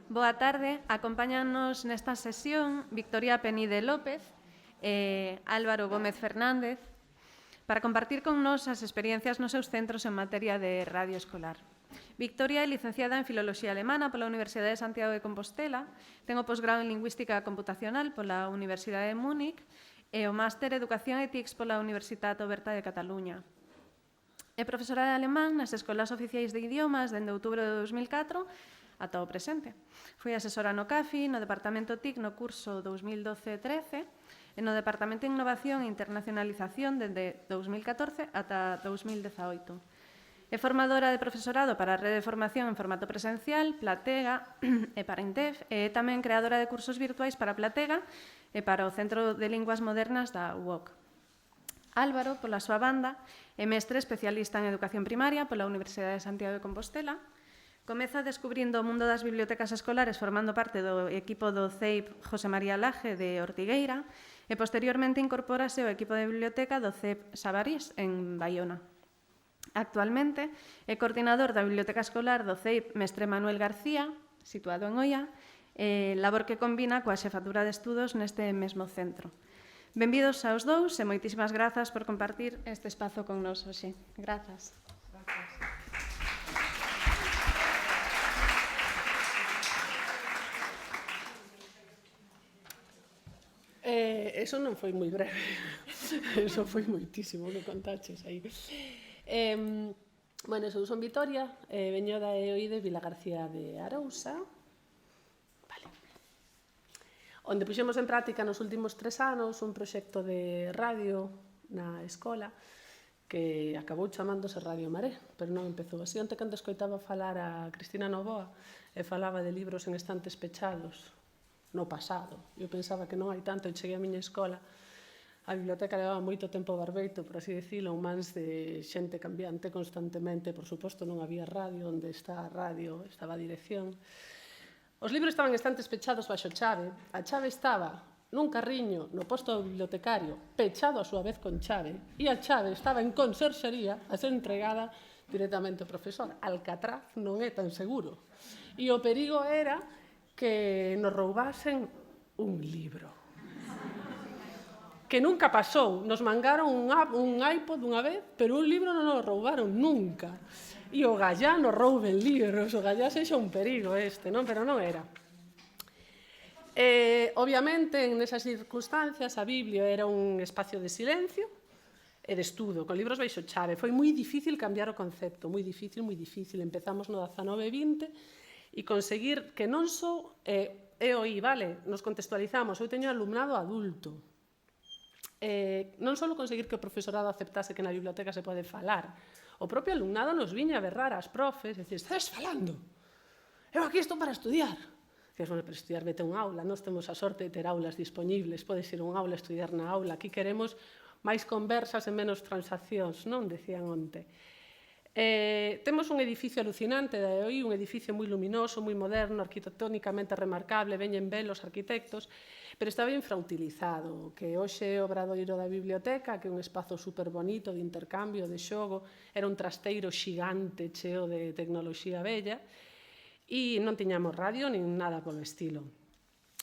Boa tarde, acompáñanos nesta sesión Victoria Penide López e Álvaro Gómez Fernández para compartir con nós as experiencias nos seus centros en materia de radio escolar. Victoria é licenciada en Filoloxía Alemana pola Universidade de Santiago de Compostela, ten o posgrado en Lingüística Computacional pola Universidade de Múnich e o máster Educación e TICS pola Universitat Oberta de Cataluña. É profesora de alemán nas escolas oficiais de idiomas dende outubro de 2004 ata o presente. Foi asesora no CAFI, no Departamento TIC no curso 2012-13 e no Departamento de Innovación e Internacionalización dende 2014 ata 2018. É formadora de profesorado para a Rede de Formación en formato presencial, Platega e para INTEF, e é tamén creadora de cursos virtuais para Platega e para o Centro de Linguas Modernas da UOC. Álvaro, pola súa banda, é mestre especialista en Educación Primaria pola Universidade de Santiago de Compostela. Comeza descubrindo o mundo das bibliotecas escolares formando parte do equipo do CEIP José María Laje de Ortigueira e posteriormente incorpórase ao equipo de biblioteca do CEP Sabarís en Baiona. Actualmente é coordinador da biblioteca escolar do CEIP Mestre Manuel García, situado en Oia, labor que combina coa xefatura de estudos neste mesmo centro. Benvidos aos dous e moitísimas grazas por compartir este espazo con nos hoxe. Grazas. Eso non foi moi breve, eso foi moitísimo, que contaches aí. Bueno, son Vitoria, veño da EOI de Vilagarcía de Arousa, vale. Onde puxemos en práctica nos últimos 3 anos un proxecto de radio na escola que acabou chamándose Radio Maré, pero non empezou así. Onte cando escoitaba falar a Cristina Novoa e falaba de libros en estantes pechados no pasado. Eu pensaba que non hai tanto, e cheguei á miña escola, a biblioteca levaba moito tempo barbeito, por así dicilo, en mans de xente cambiante constantemente. Por suposto, non había radio, onde está a radio, estaba a dirección. Os libros estaban en estantes pechados baixo chave. A chave estaba nun carriño no posto do bibliotecario, pechado a súa vez con chave, e a chave estaba en conserxería a ser entregada directamente ao profesor. Alcatraz non é tan seguro. E o perigo era que nos roubasen un libro. Que nunca pasou. Nos mangaron un iPod unha vez, pero un libro non nos roubaron nunca. E o gallá nos rouben libros, o gallá sexa un perigo este, non? Pero non era. Obviamente, en esas circunstancias, a Biblia era un espacio de silencio e de estudo, con libros baixo chave. Foi moi difícil cambiar o concepto, moi difícil, moi difícil. Empezamos no 19-20, e conseguir que non só EOI, vale, nos contextualizamos, eu teño alumnado adulto, non só conseguir que o profesorado aceptase que na biblioteca se pode falar, o propio alumnado nos viña a berrar ás profes, e dicir, estás falando, eu aquí estou para estudiar. Dices, bueno, para estudiar vete a un aula, nós temos a sorte de ter aulas disponibles, podes ir a un aula a estudiar na aula, aquí queremos máis conversas e menos transaccións, non? Decían onte. Temos un edificio alucinante da EOI, un edificio moi luminoso, moi moderno, arquitectónicamente remarcable, veñen belos arquitectos, pero estaba infrautilizado, que hoxe é o obradoiro da biblioteca, que é un espazo super bonito de intercambio, de xogo, era un trasteiro xigante cheo de tecnoloxía bella, e non tiñamos radio nin nada polo estilo.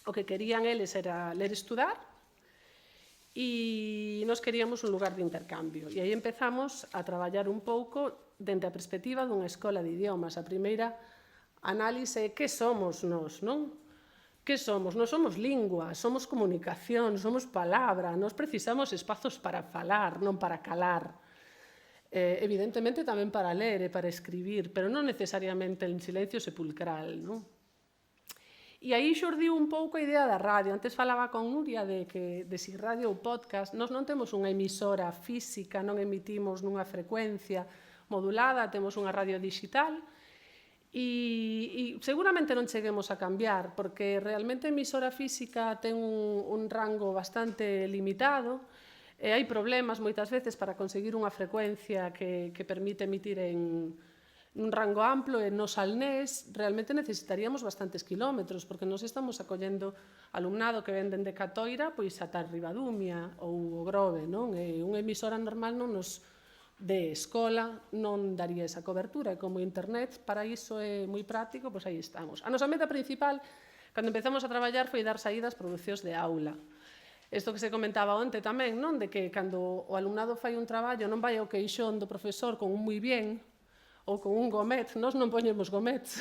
O que querían eles era ler e estudar, e nós queríamos un lugar de intercambio. E aí empezamos a traballar un pouco dende a perspectiva dunha escola de idiomas. A primeira análise é que somos nós, non? Que somos? Nós somos lingua, somos comunicación, somos palabra, nós precisamos espazos para falar, non para calar. Evidentemente tamén para ler e para escribir, pero non necesariamente en silencio sepulcral, non? E aí xurdiu un pouco a idea da radio. Antes falaba con Nuria de si radio ou podcast. Nós non temos unha emisora física, non emitimos nunha frecuencia modulada, temos unha radio digital e seguramente non cheguemos a cambiar, porque realmente a emisora física ten un rango bastante limitado e hai problemas moitas veces para conseguir unha frecuencia que permite emitir en un rango amplo e no salnés realmente necesitaríamos bastantes kilómetros, porque nos estamos acollendo alumnado que ven dende Catoira pois ata Ribadumia ou o Grove, non? E unha emisora normal non nos de escola non daría esa cobertura, e como internet para iso é moi práctico, pois aí estamos. A nosa meta principal, cando empezamos a traballar, foi dar saída ás producións de aula. Isto que se comentaba onte tamén, non? De que cando o alumnado fai un traballo non vai ao queixón do profesor con un moi bien ou con un gomet. Nós non poñemos gomets,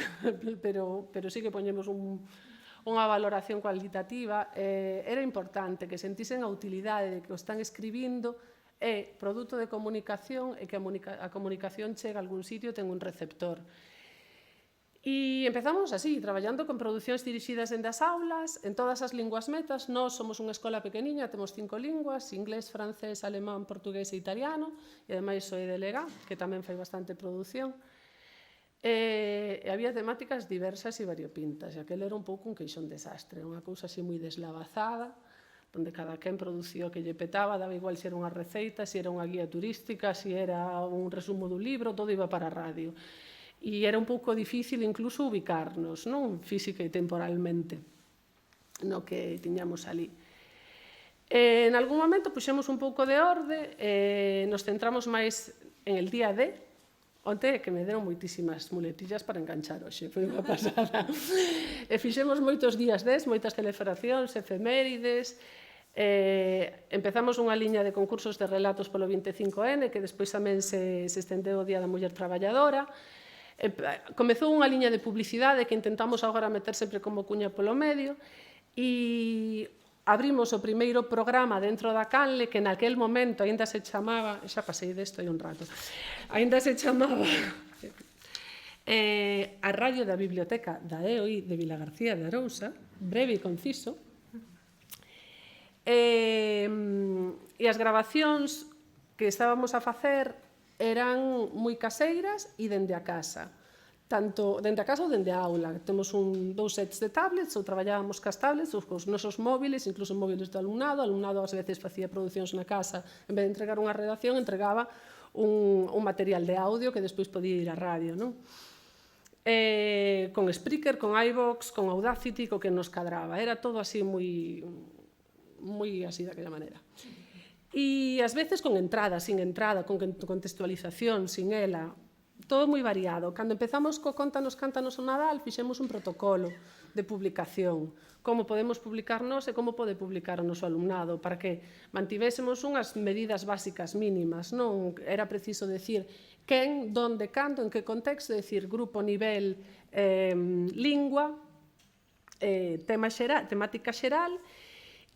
pero sí que poñemos unha valoración cualitativa. Era importante que sentisen a utilidade de que o están escribindo, é produto de comunicación e que a comunicación chega a algún sitio e ten un receptor. E empezamos así, traballando con producións dirixidas dende as aulas, en todas as linguas metas. Nós somos unha escola pequeniña, temos 5 linguas, inglés, francés, alemán, portugués e italiano, e ademais soy delegá, que tamén fai bastante produción. E había temáticas diversas e variopintas, e aquel era un pouco un queixón desastre, unha cousa así moi deslavazada, onde cada quen producía o que lle petaba, daba igual se era unha receita, se era unha guía turística, se era un resumo dun libro, todo iba para a radio. E era un pouco difícil incluso ubicarnos, non? Física e temporalmente, no que tiñamos ali. En algún momento puxemos un pouco de orde, nos centramos máis en el día D. Onte que me deron moitísimas muletillas para enganchar hoxe, foi unha pasada. E fixemos moitos días D, moitas celebracións, efemérides. Empezamos unha liña de concursos de relatos polo 25N, que despois tamén se estendeu o Día da Muller Traballadora. Comezou unha liña de publicidade que intentamos agora meter sempre como cuña polo medio, e abrimos o primeiro programa dentro da Canle, que naquel momento aínda se chamaba, xa pasei desto hai un rato, aínda se chamaba a Radio da Biblioteca da EOI de Vilagarcía de Arousa, breve e conciso. E as grabacións que estábamos a facer eran moi caseiras e dende a casa. Tanto dende a casa ou dende a aula. Temos dous sets de tablets, ou traballábamos cas tablets, ou cos nosos móviles, incluso móviles do alumnado. O alumnado ás veces facía producións na casa, en vez de entregar unha redacción, entregaba un material de audio que despois podía ir á radio, non? Con Spreaker, con iVoox, con Audacity, co que nos cadraba. Era todo así moi así daquela maneira. E ás veces con entrada, sin entrada, con contextualización, sin ela, todo moi variado. Cando empezamos co Cántanos o Nadal, fixemos un protocolo de publicación, como podemos publicar nós e como pode publicar o noso alumnado, para que mantivésemos unhas medidas básicas mínimas. Non era preciso decir quen, donde, cando, en que contexto, decir grupo, nivel, lingua, temática xeral,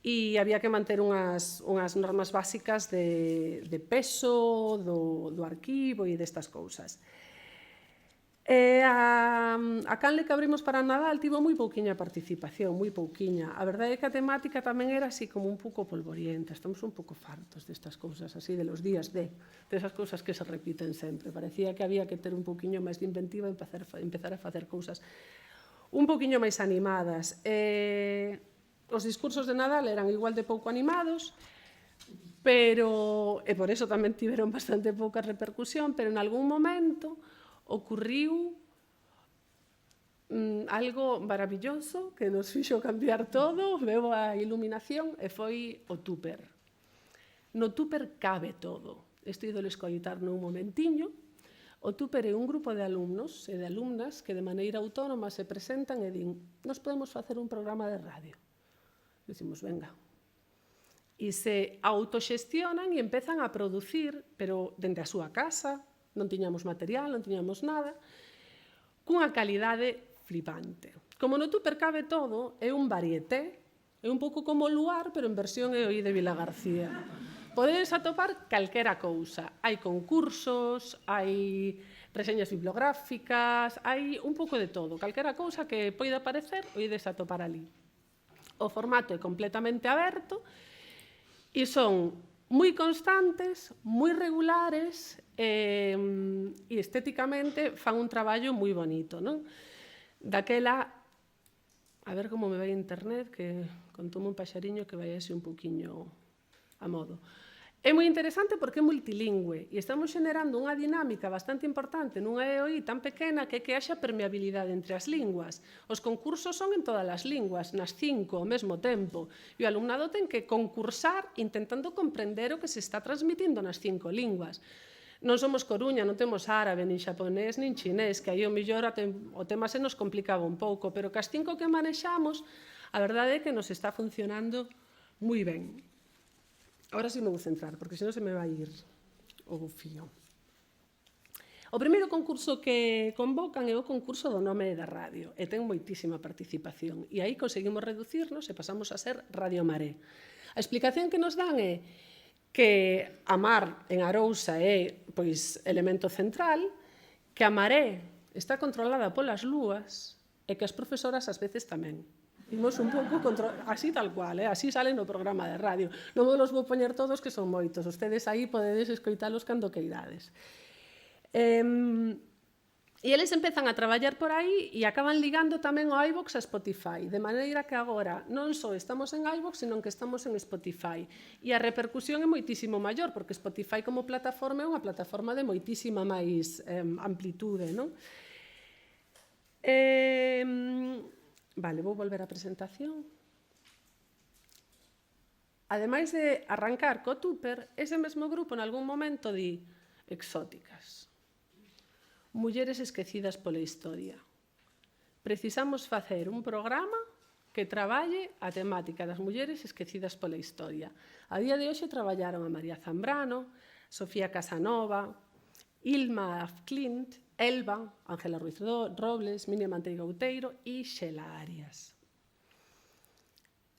e había que manter unhas normas básicas de peso, do arquivo e destas cousas. A Canle que abrimos para Nadal tivo moi pouquiña participación, moi pouquiña. A verdade é que a temática tamén era así como un pouco polvorienta. Estamos un pouco fartos destas cousas así, de los días desas cousas que se repiten sempre. Parecía que había que ter un pouquiño máis de inventiva e empezar a facer cousas un pouquiño máis animadas. Os discursos de Nadal eran igual de pouco animados, e por eso tamén tiveron bastante pouca repercusión, pero en algún momento ocurriu algo maravilloso que nos fixo cambiar todo, veo a iluminación, e foi o Tupper. No Tupper cabe todo. Isto ídolo escoitar nun momentiño. O Tupper é un grupo de alumnos e de alumnas que de maneira autónoma se presentan e din: nos podemos facer un programa de radio. Dicimos, venga. E se autoxestionan e empezan a producir, pero dende a súa casa, non tiñamos material, non tiñamos nada, cunha calidade flipante. Como no Tupper cabe todo, é un varieté, é un pouco como o Luar, pero en versión EOI de Vilagarcía. Podedes atopar calquera cousa. Hai concursos, hai reseñas bibliográficas, hai un pouco de todo. Calquera cousa que poida aparecer, o ides atopar ali. O formato é completamente aberto e son moi constantes, moi regulares e estéticamente fan un traballo moi bonito, non? Daquela, a ver como me vai a internet, que contoume un paxariño que vai así un pouquiño a modo. É moi interesante porque é multilingüe e estamos generando unha dinámica bastante importante nunha EOI tan pequena que haxa permeabilidade entre as linguas. Os concursos son en todas as linguas, nas 5 ao mesmo tempo, e o alumnado ten que concursar intentando comprender o que se está transmitindo nas 5 linguas. Non somos Coruña, non temos árabe, nin xaponés, nin chinés, que aí o mellor o tema se nos complicaba un pouco, pero cas 5 que manexamos, a verdade é que nos está funcionando moi ben. Ahora sí me vou centrar, porque senón se me vai ir o fío. O primeiro concurso que convocan é o concurso do nome da radio, e ten moitísima participación, e aí conseguimos reducirnos e pasamos a ser Radio Maré. A explicación que nos dan é que a mar en Arousa é pois, elemento central, que a maré está controlada polas lúas e que as profesoras ás veces tamén. Imos un pouco así tal cual, así salen no programa de radio. Non vos los vou poñer todos, que son moitos. Ustedes aí podedes escoitalos cando queirades. E eles empezan a traballar por aí e acaban ligando tamén o iVoox a Spotify, de maneira que agora non só estamos en iVoox, senón que estamos en Spotify. E a repercusión é moitísimo maior, porque Spotify como plataforma é unha plataforma de moitísima máis amplitude, non? Vale, vou volver á presentación. Ademais de arrancar co Tupper, ese mesmo grupo en algún momento di exóticas. Mulleres esquecidas pola historia. Precisamos facer un programa que traballe a temática das mulleres esquecidas pola historia. A día de hoxe traballaron a María Zambrano, Sofía Casanova, Ilma Afklint, Elba, Ángela Ruiz Robles, Minia Manteiga Outeiro e Xela Arias.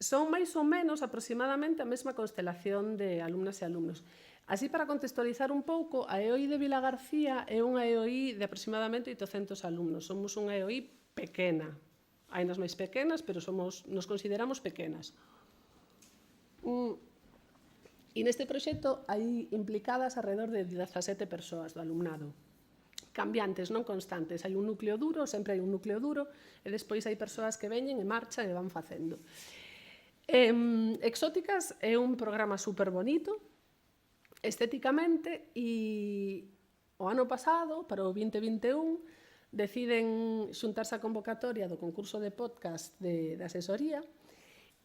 Son máis ou menos aproximadamente a mesma constelación de alumnas e alumnos. Así, para contextualizar un pouco, a EOI de Vilagarcía é unha EOI de aproximadamente 800 alumnos. Somos unha EOI pequena. Hai nas máis pequenas, pero nos consideramos pequenas. E neste proxecto hai implicadas alrededor de 17 persoas do alumnado. Cambiantes, non constantes. Hai un núcleo duro, sempre hai un núcleo duro, e despois hai persoas que veñen e marchan e van facendo. Exóticas é un programa super bonito, estéticamente, e o ano pasado, para o 2021, deciden xuntarse a convocatoria do concurso de podcast de asesoría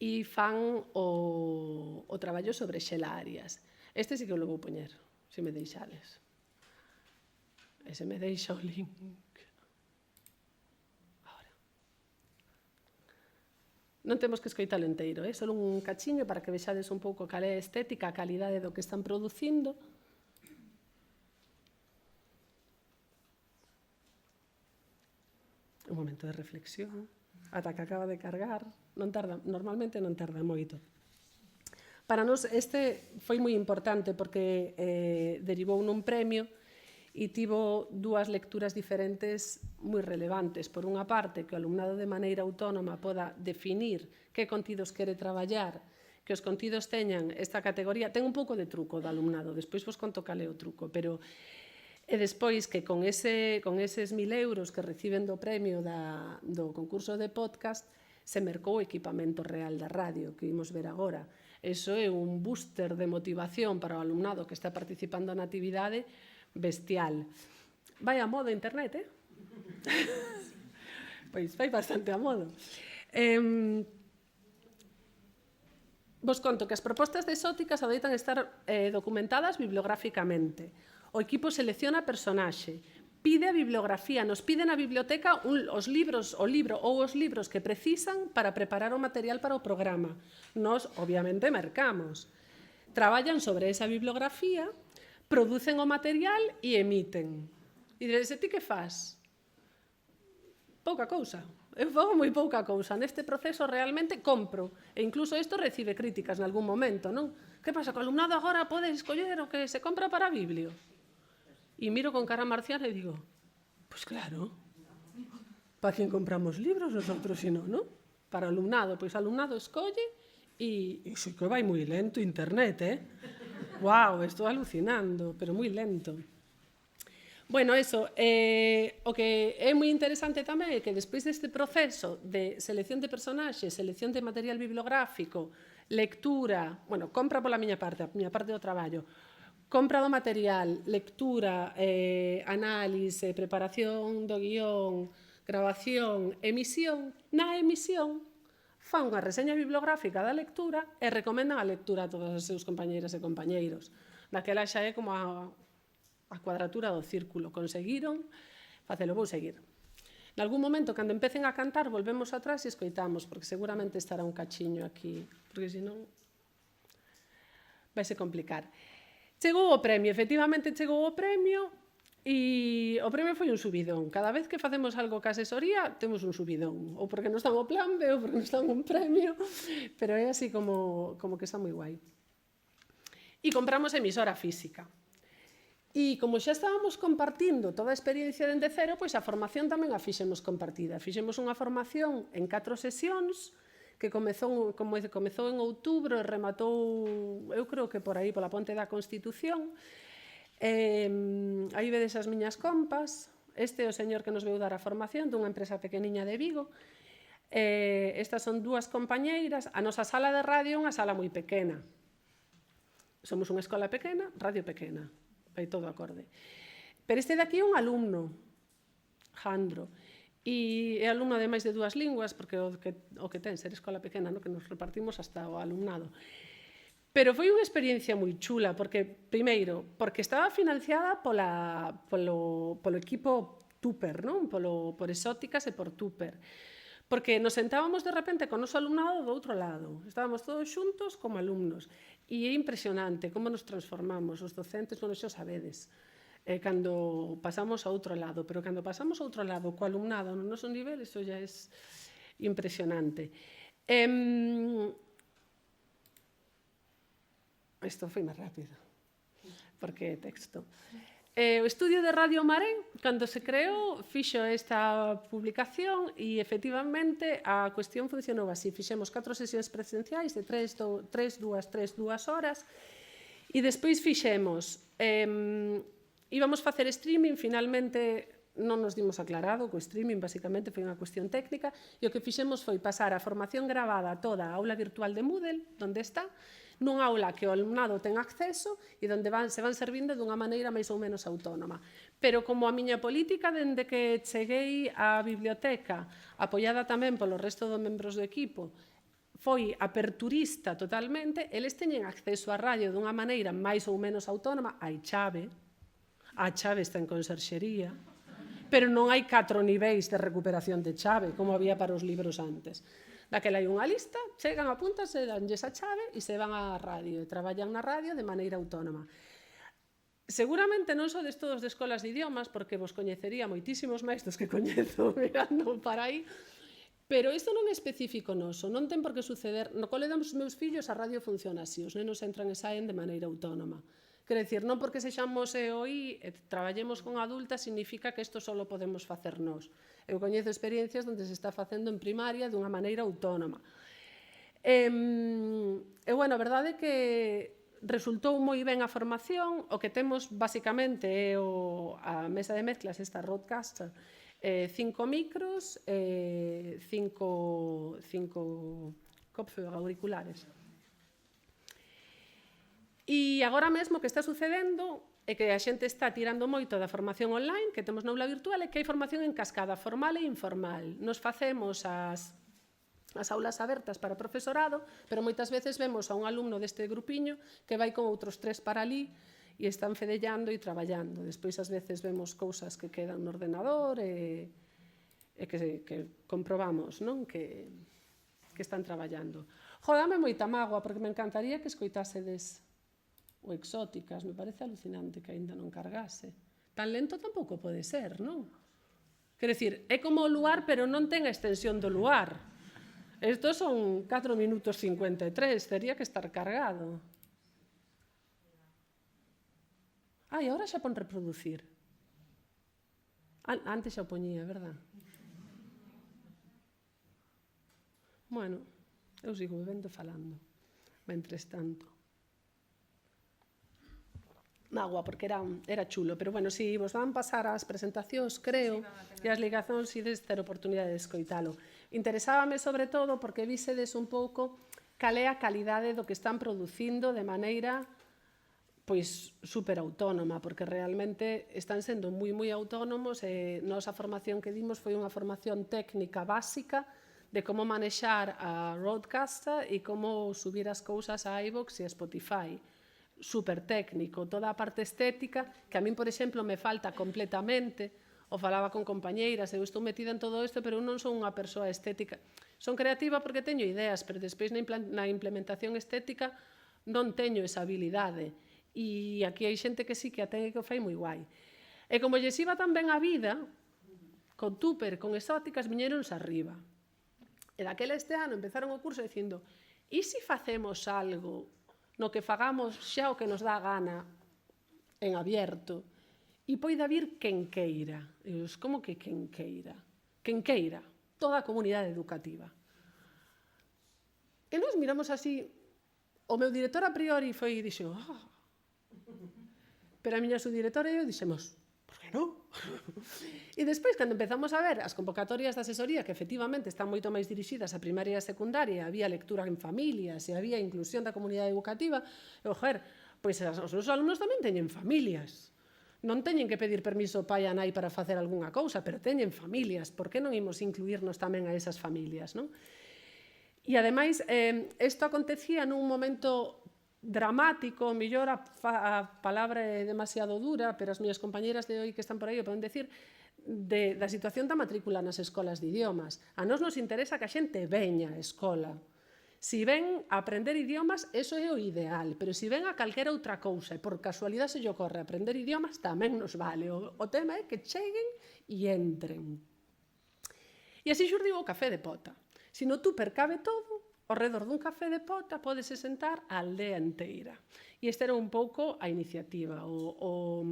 e fan o traballo sobre Xela Arias. Este sí que o vou poñer, se me deixades. Ese me deixa o link. Non temos que escoitalo inteiro, só un cachiño para que vexades un pouco cal é a estética, a calidade do que están producindo. Un momento de reflexión, ata que acaba de cargar. Normalmente non tarda moito. Para nós este foi moi importante porque derivou nun premio e tivo dúas lecturas diferentes moi relevantes. Por unha parte, que o alumnado de maneira autónoma poda definir que contidos quere traballar, que os contidos teñan esta categoría. Ten un pouco de truco do alumnado, despois vos conto cal é o truco, pero e despois que con eses 1.000 euros que reciben do premio do concurso de podcast se mercou o equipamento real da radio, que imos ver agora. Iso é un booster de motivación para o alumnado que está participando na actividade bestial. Vai a modo internet, Pois vai bastante a modo. Vos conto que as propostas de exóticas adoitan estar documentadas bibliográficamente. O equipo selecciona personaxe, pide a bibliografía, nos piden a biblioteca os libros que precisan para preparar o material para o programa. Nos, obviamente, mercamos. Traballan sobre esa bibliografía, producen o material e emiten. E diredes, ti que faz? Pouca cousa. Eu fago moi pouca cousa. Neste proceso realmente compro. E incluso isto recibe críticas en algún momento, non? Que pasa? Que o alumnado agora pode escoller o que se compra para a Biblio. E miro con cara marciana e digo, pois claro, para quen compramos libros nosotros, se non, non? Para o alumnado, pois o alumnado escolle e iso que vai moi lento internet, Uau, estou alucinando, pero moi lento. Bueno, eso, o que é moi interesante tamén é que despois deste proceso de selección de personaxes, selección de material bibliográfico, lectura, bueno, compra pola miña parte, a miña parte do traballo, compra do material, lectura, análise, preparación do guión, grabación, emisión, na emisión, fan unha reseña bibliográfica da lectura e recomendan a lectura a todos os seus compañeiras e compañeiros. Daquela xa é como a a cuadratura do círculo. Conseguiron facelo, vou seguir. Nalgún momento, cando empecen a cantar, volvemos atrás e escoitamos, porque seguramente estará un cachiño aquí, porque senón vai se complicar. Chegou o premio, efectivamente chegou o premio, e o premio foi un subidón. Cada vez que facemos algo ca asesoría, temos un subidón. Ou porque nos dan o plan B, ou porque nos dan un premio, pero é así como que está moi guai. E compramos emisora física. E como xa estábamos compartindo toda a experiencia dende cero, pois a formación tamén a fixemos compartida. Fixemos unha formación en 4 sesións, que comezou en outubro e rematou, eu creo que por aí, pola Ponte da Constitución. Aí vedes as miñas compas. Este é o señor que nos veu dar a formación dunha empresa pequeniña de Vigo. Estas son 2 compañeiras. A nosa sala de radio é unha sala moi pequena. Somos unha escola pequena, radio pequena. Vai todo acorde. Pero este de aquí é un alumno, Jandro. E é alumno de máis de 2 linguas, porque o que ten ser escola pequena, no? Que nos repartimos hasta o alumnado. Pero foi unha experiencia moi chula, porque, primeiro, porque estaba financiada polo equipo Tupper, non? Por Exóticas e por Tupper. Porque nos sentábamos de repente con o noso alumnado do outro lado. Estábamos todos xuntos como alumnos. E é impresionante como nos transformamos. Os docentes, bueno, xa sabedes, cando pasamos a outro lado. Pero cando pasamos a outro lado co alumnado no noso nivel, iso já é impresionante. Isto foi máis rápido, porque é texto. O estudio de Radio Maré, cando se creou, fixo esta publicación e, efectivamente, a cuestión funcionou así. Fixemos 4 sesións presenciais de 3, 2 horas e despois fixemos... íbamos facer streaming, finalmente non nos dimos aclarado co streaming, basicamente foi unha cuestión técnica, e o que fixemos foi pasar a formación gravada toda a aula virtual de Moodle, onde está, nunha aula que o alumnado ten acceso e onde se van servindo dunha maneira máis ou menos autónoma. Pero como a miña política dende que cheguei á biblioteca, apoiada tamén polo resto dos membros do equipo, foi aperturista totalmente, eles teñen acceso á radio dunha maneira máis ou menos autónoma, hai chave, a chave está en conserxería, pero non hai 4 niveis de recuperación de chave, como había para os libros antes. Daquela hai unha lista, chegan, apúntanse, danlles a chave e se van á radio e traballan na radio de maneira autónoma. Seguramente non sodes todos de escolas de idiomas, porque vos coñecería moitísimos máis dos que coñezo mirando para aí, pero isto non é específico noso, non ten por que suceder. No cole dos meus fillos a radio funciona así, os nenos entran e saen de maneira autónoma. Quer dicir, non porque sexamos EOI e traballemos con adultas significa que isto só podemos facer nós. Eu coñezo experiencias onde se está facendo en primaria dunha maneira autónoma. E, bueno, a verdade é que resultou moi ben a formación. O que temos, basicamente, é a mesa de mezclas, esta Rodecaster, 5 micros, 5 Kopfhörer auriculares. E agora mesmo o que está sucedendo é que a xente está tirando moito da formación online que temos na aula virtual e que hai formación en cascada, formal e informal. Nos facemos as aulas abertas para profesorado, pero moitas veces vemos a un alumno deste grupiño que vai con outros 3 para ali e están fedellando e traballando. Despois, ás veces, vemos cousas que quedan no ordenador e que comprobamos, non? Que están traballando. Dame moita mágoa, porque me encantaría que escoitásedes o Exóticas, me parece alucinante que aínda non cargase. Tan lento tampouco pode ser, non? Quer dicir, é como o luar, pero non ten a extensión do luar. Estos son 4 minutos 53, tería que estar cargado. E agora xa pon reproducir. Antes xa o poñía, verdad? Bueno, eu sigo bebendo falando, mentres tanto. Mágoa, porque era chulo, pero bueno, si vos van pasar as presentacións, creo, e as ligazóns, ides ter oportunidade de escoitalo. Interesábame sobre todo porque vísedes un pouco cal é a calidade do que están producindo de maneira pois super autónoma, porque realmente están sendo moi autónomos e nosa formación que dimos foi unha formación técnica básica de como manexar a Rodecaster e como subir as cousas a iVoox e a Spotify. super técnico, toda a parte estética, que a min, por exemplo, me falta completamente, o falaba con compañeiras, eu estou metida en todo isto, pero eu non son unha persoa estética. Son creativa porque teño ideas, pero despois na implementación estética non teño esa habilidade. E aquí hai xente que sí que a ten e que o fai moi guai. E como lles iba tan ben a vida, con Tupper, con exóticas, viñeronse arriba. E daquela este ano empezaron o curso dicindo: e se facemos algo no que fagamos xa o que nos dá a gana en abierto e poida vir quen queira? E eu, como que quen queira? Quen queira, toda a comunidade educativa. E nos miramos así, o meu director a priori foi e dixo: pero a miña subdirectora e eu dixemos: por que non? E despois, cando empezamos a ver as convocatorias de asesoría, que efectivamente están moito máis dirixidas a primaria e a secundaria, había lectura en familias e había inclusión da comunidade educativa, pois os meus alumnos tamén teñen familias. Non teñen que pedir permiso ao pai e a nai para facer algunha cousa, pero teñen familias. Por que non imos incluirnos tamén a esas familias, non? E, ademais, isto acontecía nun momento dramático, mellor a palabra é demasiado dura, pero as miñas compañeras de hoy que están por aí o poden decir, da situación da matrícula nas escolas de idiomas. A nós nos interesa que a xente veña á escola. Si ven a aprender idiomas, eso é o ideal, pero si ven a calquera outra cousa e por casualidade se lle ocorre aprender idiomas, tamén nos vale. O tema é que cheguen e entren. E así xurdiu o café de pota. Se no Tupper cabe todo, ao redor dun café de pota pódese sentar a aldea inteira. E esta era un pouco a iniciativa. O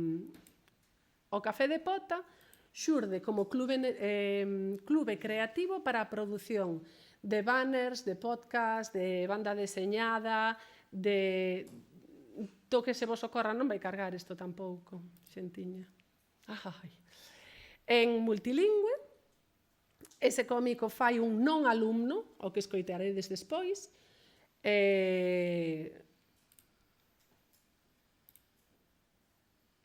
café de pota xurde como clube creativo para a produción de banners, de podcast, de banda deseñada, do que se vos ocorra. Non vai cargar isto tampouco, xentiña. En multilingüe, ese cómico fai un non alumno, o que escoitaredes despois.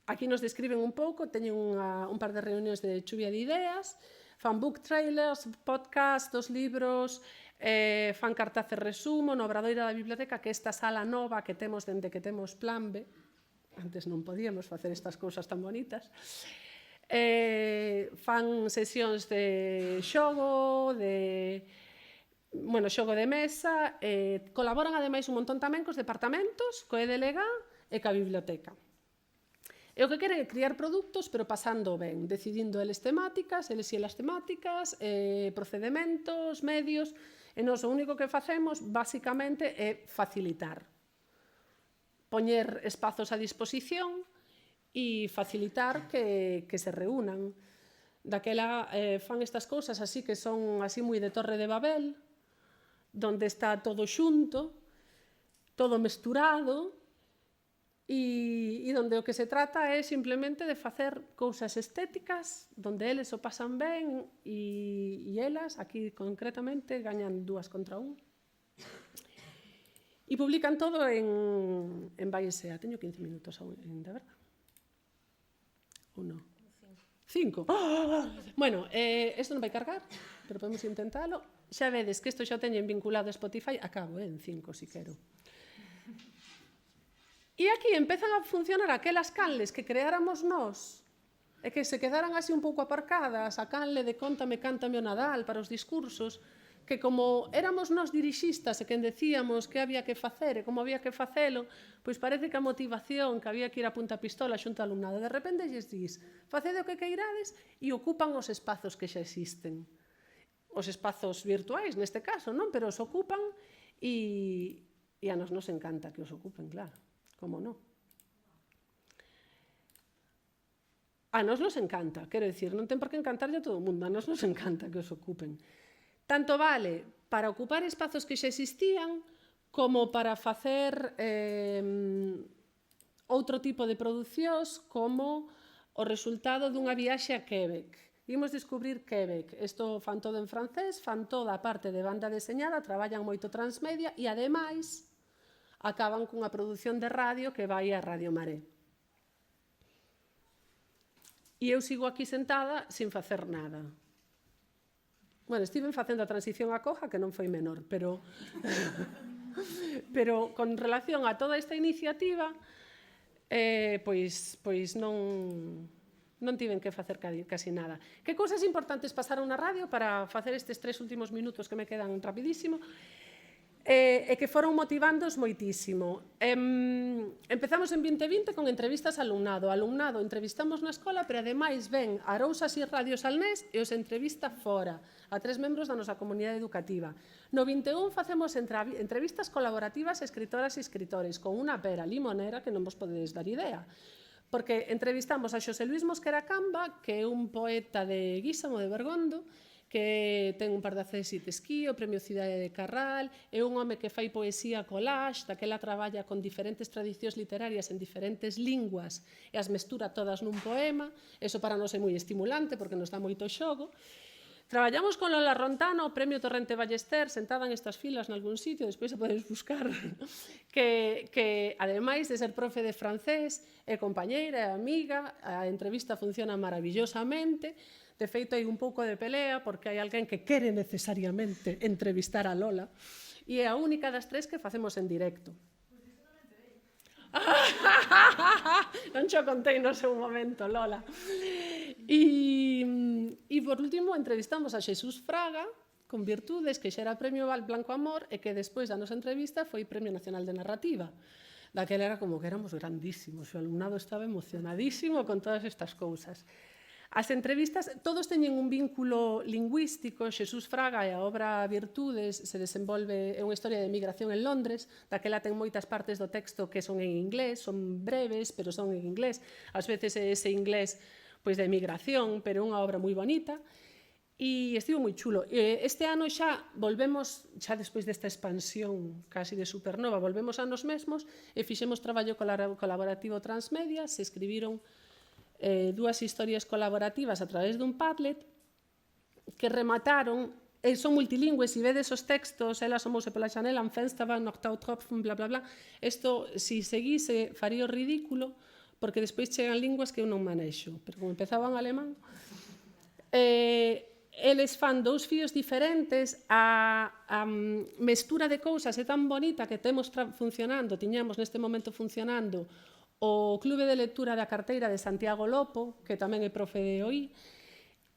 Aquí nos describen un pouco, teñen un par de reunións de chuvia de ideas, fan book trailers, podcast dos libros, fan cartaces resumo no Obradoiro da Biblioteca, que é esta sala nova que temos dende que temos Plan B. Antes non podíamos facer estas cousas tan bonitas. Fan sesións de xogo, xogo de mesa, colaboran ademais un montón tamén cos departamentos, co EDLG e ca biblioteca. E o que queren é criar produtos, pero pasando ben, decidindo eles temáticas, procedementos, medios, e nós o único que facemos, basicamente, é facilitar. Poñer espazos a disposición e facilitar que se reúnan. Daquela fan estas cousas así que son así moi de Torre de Babel, donde está todo xunto, todo mesturado, e donde o que se trata é simplemente de facer cousas estéticas, donde eles o pasan ben e elas, aquí concretamente, gañan 2 contra 1. E publican todo en Baisea. Teño 15 minutos de verdad. Ou non? 5. Bueno, isto non vai cargar, pero podemos intentalo. Xa vedes que isto xa teñen vinculado a Spotify. Acabo en 5, si quero. E aquí empezan a funcionar aquelas canles que creáramos nós e que se quedaran así un pouco aparcadas, a canle de Cóntame, cántame o Nadal para os discursos, que como éramos nós dirixistas e quen decíamos que había que facer e como había que facelo, pois parece que a motivación que había que ir a punta pistola xunto ao alumnado. De repente lles dís, facede o que queirades e ocupan os espazos que xa existen. Os espazos virtuais, neste caso, non? Pero os ocupan e a nos nos encanta que os ocupen, claro. Como non? A nos nos encanta, quero dicir, non ten por que encantarlle a todo o mundo, a nos nos encanta que os ocupen. Tanto vale para ocupar espazos que xa existían como para facer outro tipo de producións como o resultado dunha viaxe a Quebec. Imos descubrir Quebec. Isto fan todo en francés, fan toda a parte de banda deseñada, traballan moito transmedia e, ademais, acaban cunha produción de radio que vai a Radio Maré. E eu sigo aquí sentada sin facer nada. Bueno, estiven facendo a transición a Coja, que non foi menor, pero Pero con relación a toda esta iniciativa, pois non tiven que facer casi nada. Que cousas importantes pasaron na radio para facer estes 3 últimos minutos que me quedan rapidísimo? E que foron motivándos moitísimo. Empezamos en 2020 con entrevistas ao alumnado. Alumnado entrevistamos na escola, pero ademais ven a Arousa e Radio Salnés e os entrevista fora, a 3 membros da nosa comunidade educativa. No 21 facemos entrevistas colaborativas a escritoras e escritores, con unha pera limonera que non vos podedes dar idea. Porque entrevistamos a Xosé Luis Mosquera Camba, que é un poeta de Guísamo de Bergondo, que ten un par de accesos de esquí, o Premio Cidade de Carral, é un home que fai poesía collage, daquela traballa con diferentes tradicións literarias en diferentes linguas e as mestura todas nun poema. Eso para nós é moi estimulante porque nos dá moito xogo. Traballamos con Lola Rontano, o Premio Torrente Ballester, sentada en estas filas nalgún sitio, despois a podedes buscar, que ademais de ser profe de francés, é compañeira, é amiga, a entrevista funciona maravillosamente. De feito, hai un pouco de pelea porque hai alguén que quere necesariamente entrevistar a Lola e é a única das 3 que facemos en directo. Non xo contei no seu momento, Lola. E por último, entrevistamos a Xesús Fraga con Virtudes, que xa era Premio Blanco Amor e que despois da nosa entrevista foi Premio Nacional de Narrativa. Daquela era como que éramos grandísimos, o alumnado estaba emocionadísimo con todas estas cousas. As entrevistas, todos teñen un vínculo lingüístico. Xesús Fraga e a obra Virtudes se desenvolve, é unha historia de migración en Londres, daquela ten moitas partes do texto que son en inglés, son breves, pero son en inglés. Ás veces é ese inglés pois, de migración, pero é unha obra moi bonita. E estivo moi chulo. Este ano xa volvemos, xa despois desta expansión casi de supernova, volvemos a nos mesmos e fixemos traballo colaborativo transmedia, se escribiron 2 historias colaborativas a través dun Padlet que remataron, son multilingües, e vedes os textos, ela asomouse pola xanela, en Fenstava, Noctautropfen, bla, bla, bla. Isto, se seguise, faría o ridículo, porque despois chegan linguas que eu non manexo, pero como empezaba en alemán, eles fan 2 fíos diferentes, a mestura de cousas é tan bonita que temos funcionando, tiñamos neste momento funcionando o Clube de Lectura da Carteira de Santiago Lopo, que tamén é profe de OI,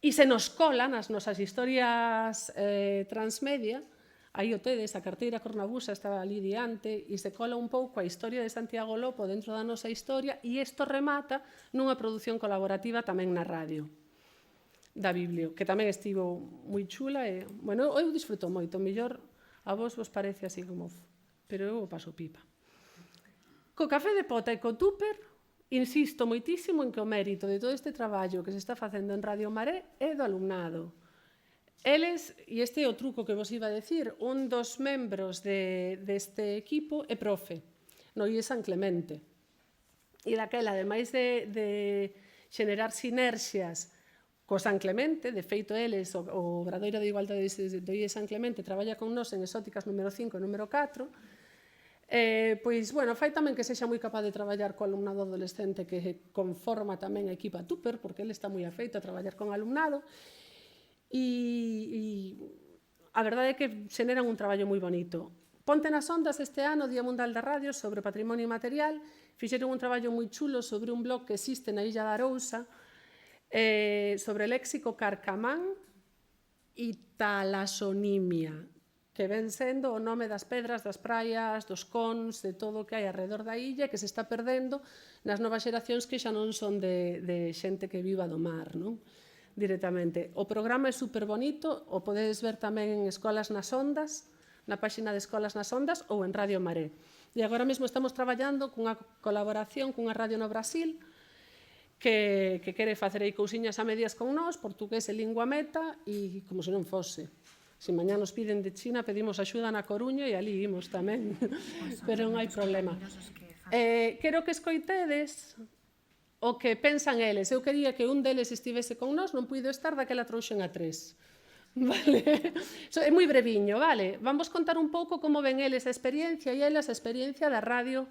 e se nos colan as nosas historias transmedia, aí o tedes, a Carteira Cornabusa estaba ali diante, e se cola un pouco a historia de Santiago Lopo dentro da nosa historia, e isto remata nunha produción colaborativa tamén na radio da Biblio, que tamén estivo moi chula, e, bueno, eu disfruto moito, mellor a vos parece así como, pero eu paso pipa. Co café de pota e co tupper, insisto moitísimo en que o mérito de todo este traballo que se está facendo en Radio Maré é do alumnado. Eles, e este é o truco que vos iba a decir, un dos membros deste equipo é profe, no IE San Clemente. E daquela, ademais de xenerar sinerxias co San Clemente, de feito eles, o Obradoiro de Igualdade do IE San Clemente traballa con nós en Exóticas número 5 e número 4, pois, bueno, fai tamén que sexa moi capaz de traballar co alumnado adolescente que conforma tamén a equipa Tupper, porque ele está moi afeito a traballar con alumnado, e a verdade é que xeneran un traballo moi bonito. Ponte nas ondas este ano, Día Mundial da Radio, sobre patrimonio material, fixeron un traballo moi chulo sobre un blog que existe na Illa da Arousa, sobre léxico carcamán e talasonimia, que ven sendo o nome das pedras, das praias, dos cons, de todo o que hai alrededor da illa, que se está perdendo nas novas xeracións que xa non son de xente que viva do mar, non? Directamente. O programa é super bonito, o podedes ver tamén en Escolas nas Ondas, na páxina de Escolas nas Ondas ou en Radio Maré. E agora mesmo estamos traballando cunha colaboración cunha radio no Brasil que quere facer aí cousiñas a medias con nós, portugués e lingua meta, e como se non fose. Se mañá nos piden de China, pedimos axuda na Coruña e ali imos tamén, pero non hai problema. Quero que escoitedes o que pensan eles. Eu quería que un deles estivese con nós, non puido estar, daquela trouxen a 3. Vale? É moi breviño, vale? Vamos contar un pouco como ven eles a experiencia e eles a experiencia da radio,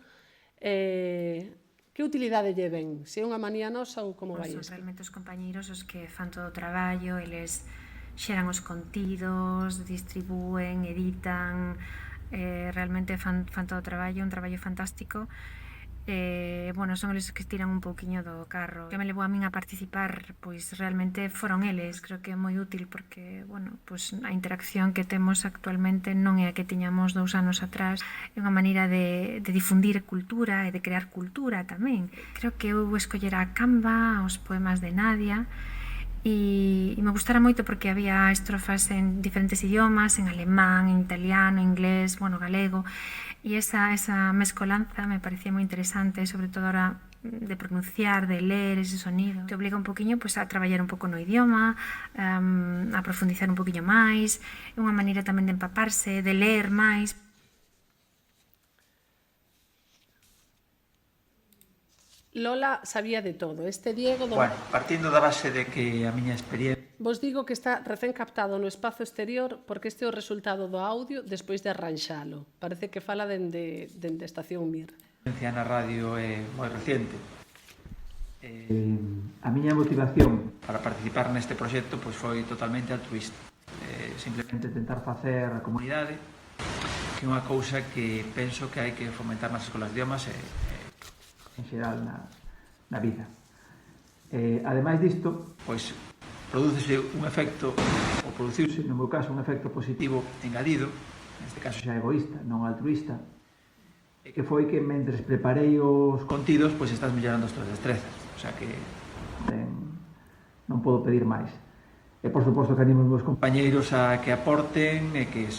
que utilidade lle ven, se é unha manía nosa ou como vai isto. Realmente os compañeiros os que fan todo o traballo, eles xeran os contidos, distribúen, editan, realmente fan todo o traballo, un traballo fantástico. Bueno, son eles que tiran un pouquiño do carro. O que me levou a min a participar, pois realmente foron eles. Creo que é moi útil porque, bueno, pois a interacción que temos actualmente non é a que tiñamos 2 anos atrás. É unha maneira de difundir cultura e de crear cultura tamén. Creo que eu escollera a Canva, os poemas de Nadia, e me gustara moito porque había estrofas en diferentes idiomas, en alemán, en italiano, en inglés, bueno, galego, e esa mescolanza me parecía moi interesante, sobre todo ahora de pronunciar, de ler ese sonido. Te obliga un poquinho pues, a traballar un pouco no idioma, a profundizar un poquinho máis, é unha maneira tamén de empaparse, de ler máis. Lola sabía de todo. Este Diego... Bueno, partindo da base de que a miña experiencia Vos digo que está recén captado no espazo exterior porque este é o resultado do audio despois de arranxalo. Parece que fala dende Estación Mir. na radio é moi reciente. A miña motivación para participar neste proxecto pois foi totalmente altruista. Simplemente tentar facer a comunidade, que é unha cousa que penso que hai que fomentar nas escolas de idiomas en xeral na vida. Ademais disto, pois prodúcese un efecto, ou produciuse, no meu caso, un efecto positivo engadido, neste caso xa egoísta, non altruista, que foi que mentres preparei os contidos, pois estás mellorando as tuas destrezas. O sea que non podo pedir máis. E, por suposto, que animo os meus compañeiros a que aporten e que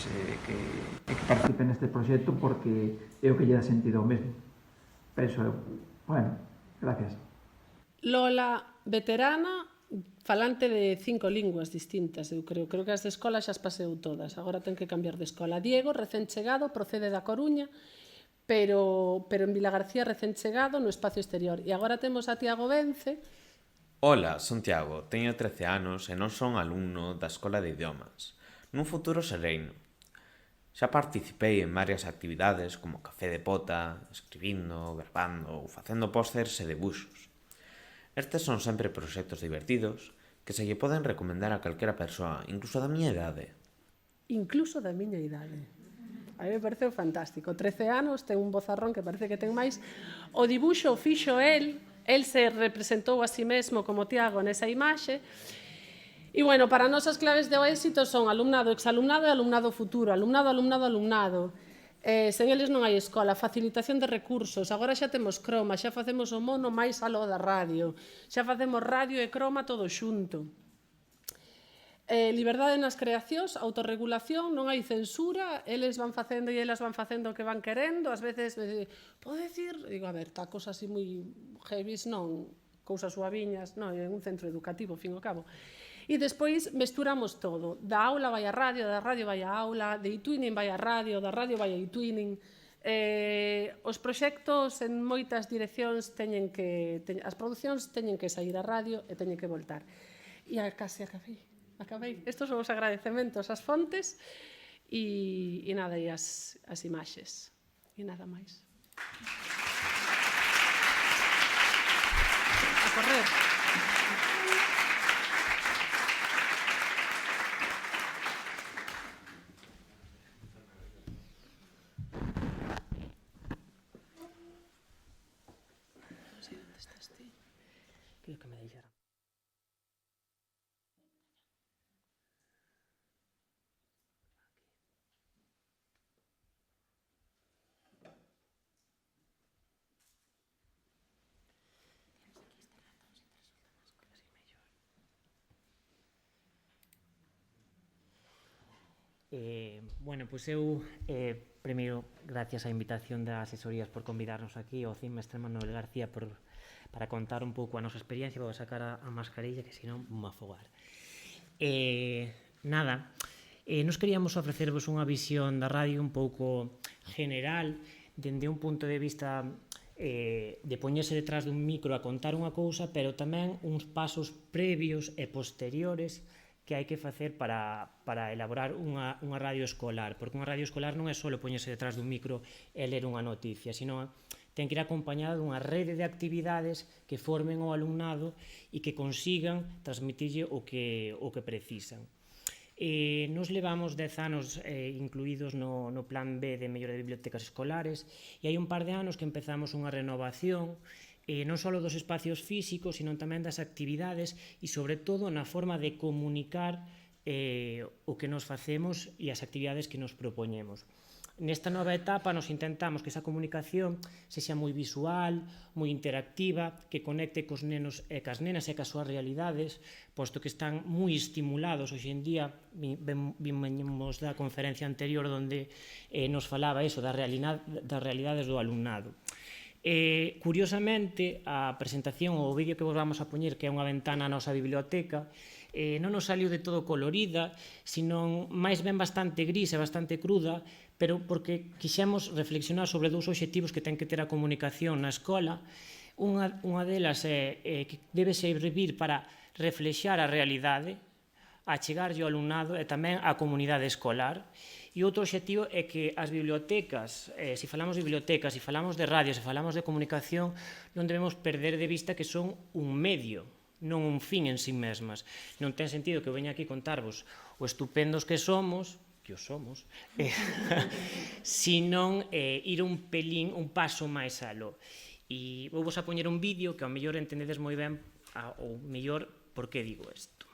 participen neste proxecto porque é o que lle dá sentido ao mesmo. Penso eu. Bueno, gracias. Lola, veterana, falante de 5 linguas distintas, eu creo. Creo que as de escola xa as paseu todas. Agora ten que cambiar de escola. Diego, recén chegado, procede da Coruña, pero en Vilagarcía recén chegado no espacio exterior. E agora temos a Tiago Vence. Ola, son Tiago, teño 13 anos e non son alumno da Escola de Idiomas. Nun futuro sereino. Xa participei en varias actividades como café de pota, escribindo, gravando ou facendo pósters e debuxos. Estes son sempre proxectos divertidos que se lle poden recomendar a calquera persoa, incluso da miña idade. Incluso da miña idade. A mí me pareceu fantástico. 13 anos, ten un bozarrón que parece que ten máis. O dibuxo o fixo el se representou a si mesmo como Tiago nesa imaxe. E, bueno, para nós as claves do éxito son alumnado, exalumnado e alumnado futuro. Alumnado, alumnado, alumnado. Sen eles non hai escola. Facilitación de recursos. Agora xa temos croma, xa facemos o mono máis aló da radio. Xa facemos radio e croma todo xunto. Liberdade nas creacións, autorregulación, non hai censura, eles van facendo e elas van facendo o que van querendo, ás veces pode decir, digo, a ver, tacos así moi heavies, non, cousas suaviñas, non, é un centro educativo, fin ao cabo. E despois mesturamos todo, da aula vai a radio, da radio vai a aula, de eTwinning vai a radio, da radio vai a eTwinning. Os proxectos en moitas direccións teñen que, as producións teñen que sair a radio e teñen que voltar. E case acabei. Estos son os agradecementos ás fontes e nada, e as imaxes. E nada máis. A correr. Non sei onde estás ti. Que que me deixaron. Bueno, pois eu, primeiro, gracias á invitación das asesorías por convidarnos aquí, ao CIMESTRE Manuel García, para contar un pouco a nosa experiencia. Vou sacar a mascarilla, que senón vou afogar. Nada, nos queríamos ofrecervos unha visión da radio un pouco general, dende un punto de vista de poñerse detrás dun micro a contar unha cousa, pero tamén uns pasos previos e posteriores que hai que facer para elaborar unha radio escolar, porque unha radio escolar non é só poñerse detrás dun micro e ler unha noticia, sino ten que ir acompañada dunha rede de actividades que formen o alumnado e que consigan transmitirlle o que precisan. Nos levamos 10 anos incluídos no plan B de mellora de bibliotecas escolares e hai un par de anos que empezamos unha renovación non só dos espacios físicos, sino tamén das actividades e, sobre todo, na forma de comunicar o que nos facemos e as actividades que nos propoñemos. Nesta nova etapa nos intentamos que esa comunicación sexa moi visual, moi interactiva, que conecte cos nenos e cas nenas e cas súas realidades, posto que están moi estimulados hoxe en día. Vimos da conferencia anterior onde nos falaba eso, das realidades do alumnado. Curiosamente, a presentación ou o vídeo que vos vamos a poñer, que é unha ventana á nosa biblioteca, non nos saliu de todo colorida, sino máis ben bastante gris e bastante cruda, pero porque quixemos reflexionar sobre dous obxectivos que ten que ter a comunicación na escola. Unha delas é que debe servir para reflexar a realidade, achegarlle ao alumnado e tamén á comunidade escolar. E outro obxectivo é que as bibliotecas, se falamos de bibliotecas, se falamos de radio, se falamos de comunicación, non debemos perder de vista que son un medio, non un fin en sí mesmas. Non ten sentido que veña aquí contarvos o estupendos que somos, senón ir un pelín, un paso máis aló. E vou vos a poñer un vídeo que ao mellor entendedes moi ben, ou mellor, por que digo isto.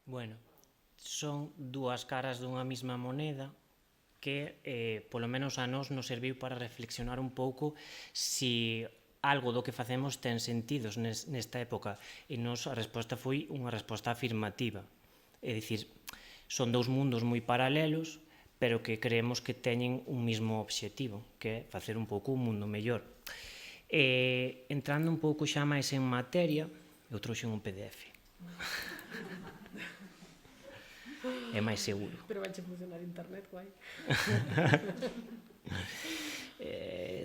Bueno, son dúas caras dunha mesma moneda que, polo menos a nós, nos serviu para reflexionar un pouco si algo do que facemos ten sentidos nesta época. E nos a resposta foi unha resposta afirmativa. É dicir, son dous mundos moi paralelos, pero que creemos que teñen un mesmo obxectivo, que é facer un pouco un mundo mellor. Entrando un pouco xa máis en materia, eu trouxen un PDF. É máis seguro. Pero vai funcionar internet, guai.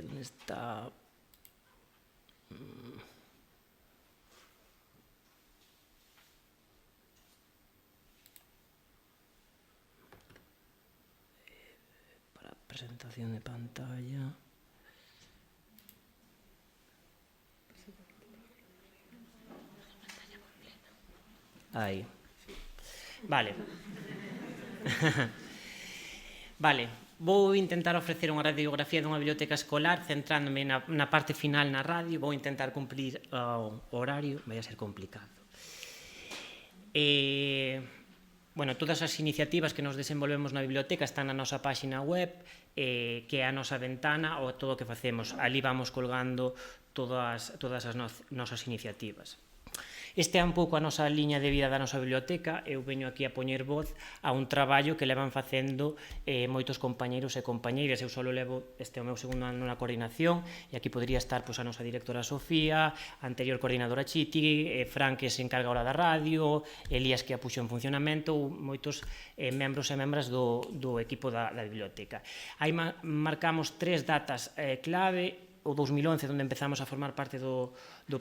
Onde está? Para presentación de pantalla. Aí. Vale. Vale, vou intentar ofrecer unha radiografía dunha biblioteca escolar centrándome na parte final na radio. Vou intentar cumplir o horario, vai a ser complicado. Bueno, todas as iniciativas que nos desenvolvemos na biblioteca están na nosa páxina web, que é a nosa ventana ou todo o que facemos. Ali vamos colgando todas as nosas iniciativas. Este é un pouco a nosa liña de vida da nosa biblioteca. Eu veño aquí a poñer voz a un traballo que levan facendo moitos compañeiros e compañeiras. Eu só levo este o meu segundo ano na coordinación, e aquí podría estar a nosa directora Sofía, a anterior coordinadora Chiti, Fran, que se encarga ahora da radio, Elías, que a puxo en funcionamento, moitos membros e membras do equipo da biblioteca. Aí marcamos 3 datas clave: o 2011, onde empezamos a formar parte do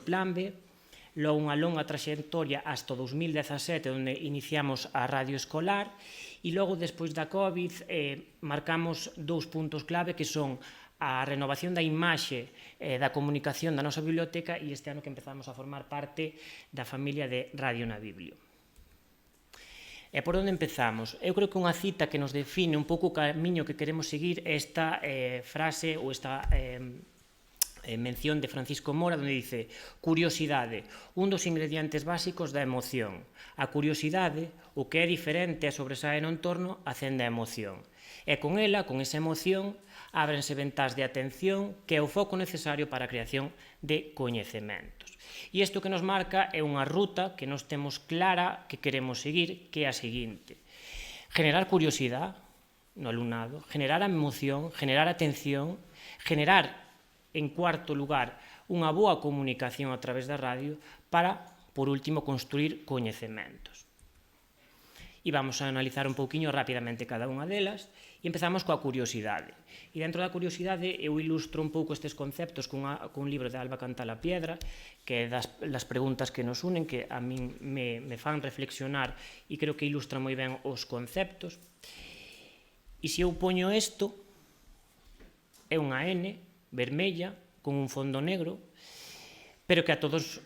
Plan B, logo unha longa traxectoria hasta o 2017, onde iniciamos a radio escolar, e logo, despois da COVID, marcamos 2 puntos clave, que son a renovación da imaxe da comunicación da nosa biblioteca, e este ano que empezamos a formar parte da familia de Radio na Biblio. E por onde empezamos? Eu creo que unha cita que nos define un pouco o camiño que queremos seguir é esta frase ou esta mención de Francisco Mora, onde dice: curiosidade, un dos ingredientes básicos da emoción. A curiosidade, o que é diferente e sobresae no entorno, acende a emoción. E con ela, con esa emoción, ábrense ventás de atención, que é o foco necesario para a creación de coñecementos. E isto que nos marca é unha ruta que nos temos clara que queremos seguir, que é a seguinte: generar curiosidade no alumnado, generar emoción, generar atención, generar, en cuarto lugar, unha boa comunicación a través da radio para, por último, construir coñecementos. E vamos a analizar un pouquiño rapidamente cada unha delas, e empezamos coa curiosidade. E dentro da curiosidade eu ilustro un pouco estes conceptos cun libro de Alba Cantalapiedra, que é das preguntas que nos unen, que a min me fan reflexionar e creo que ilustra moi ben os conceptos. E se eu poño isto, é unha N vermella, con un fondo negro, pero que a todos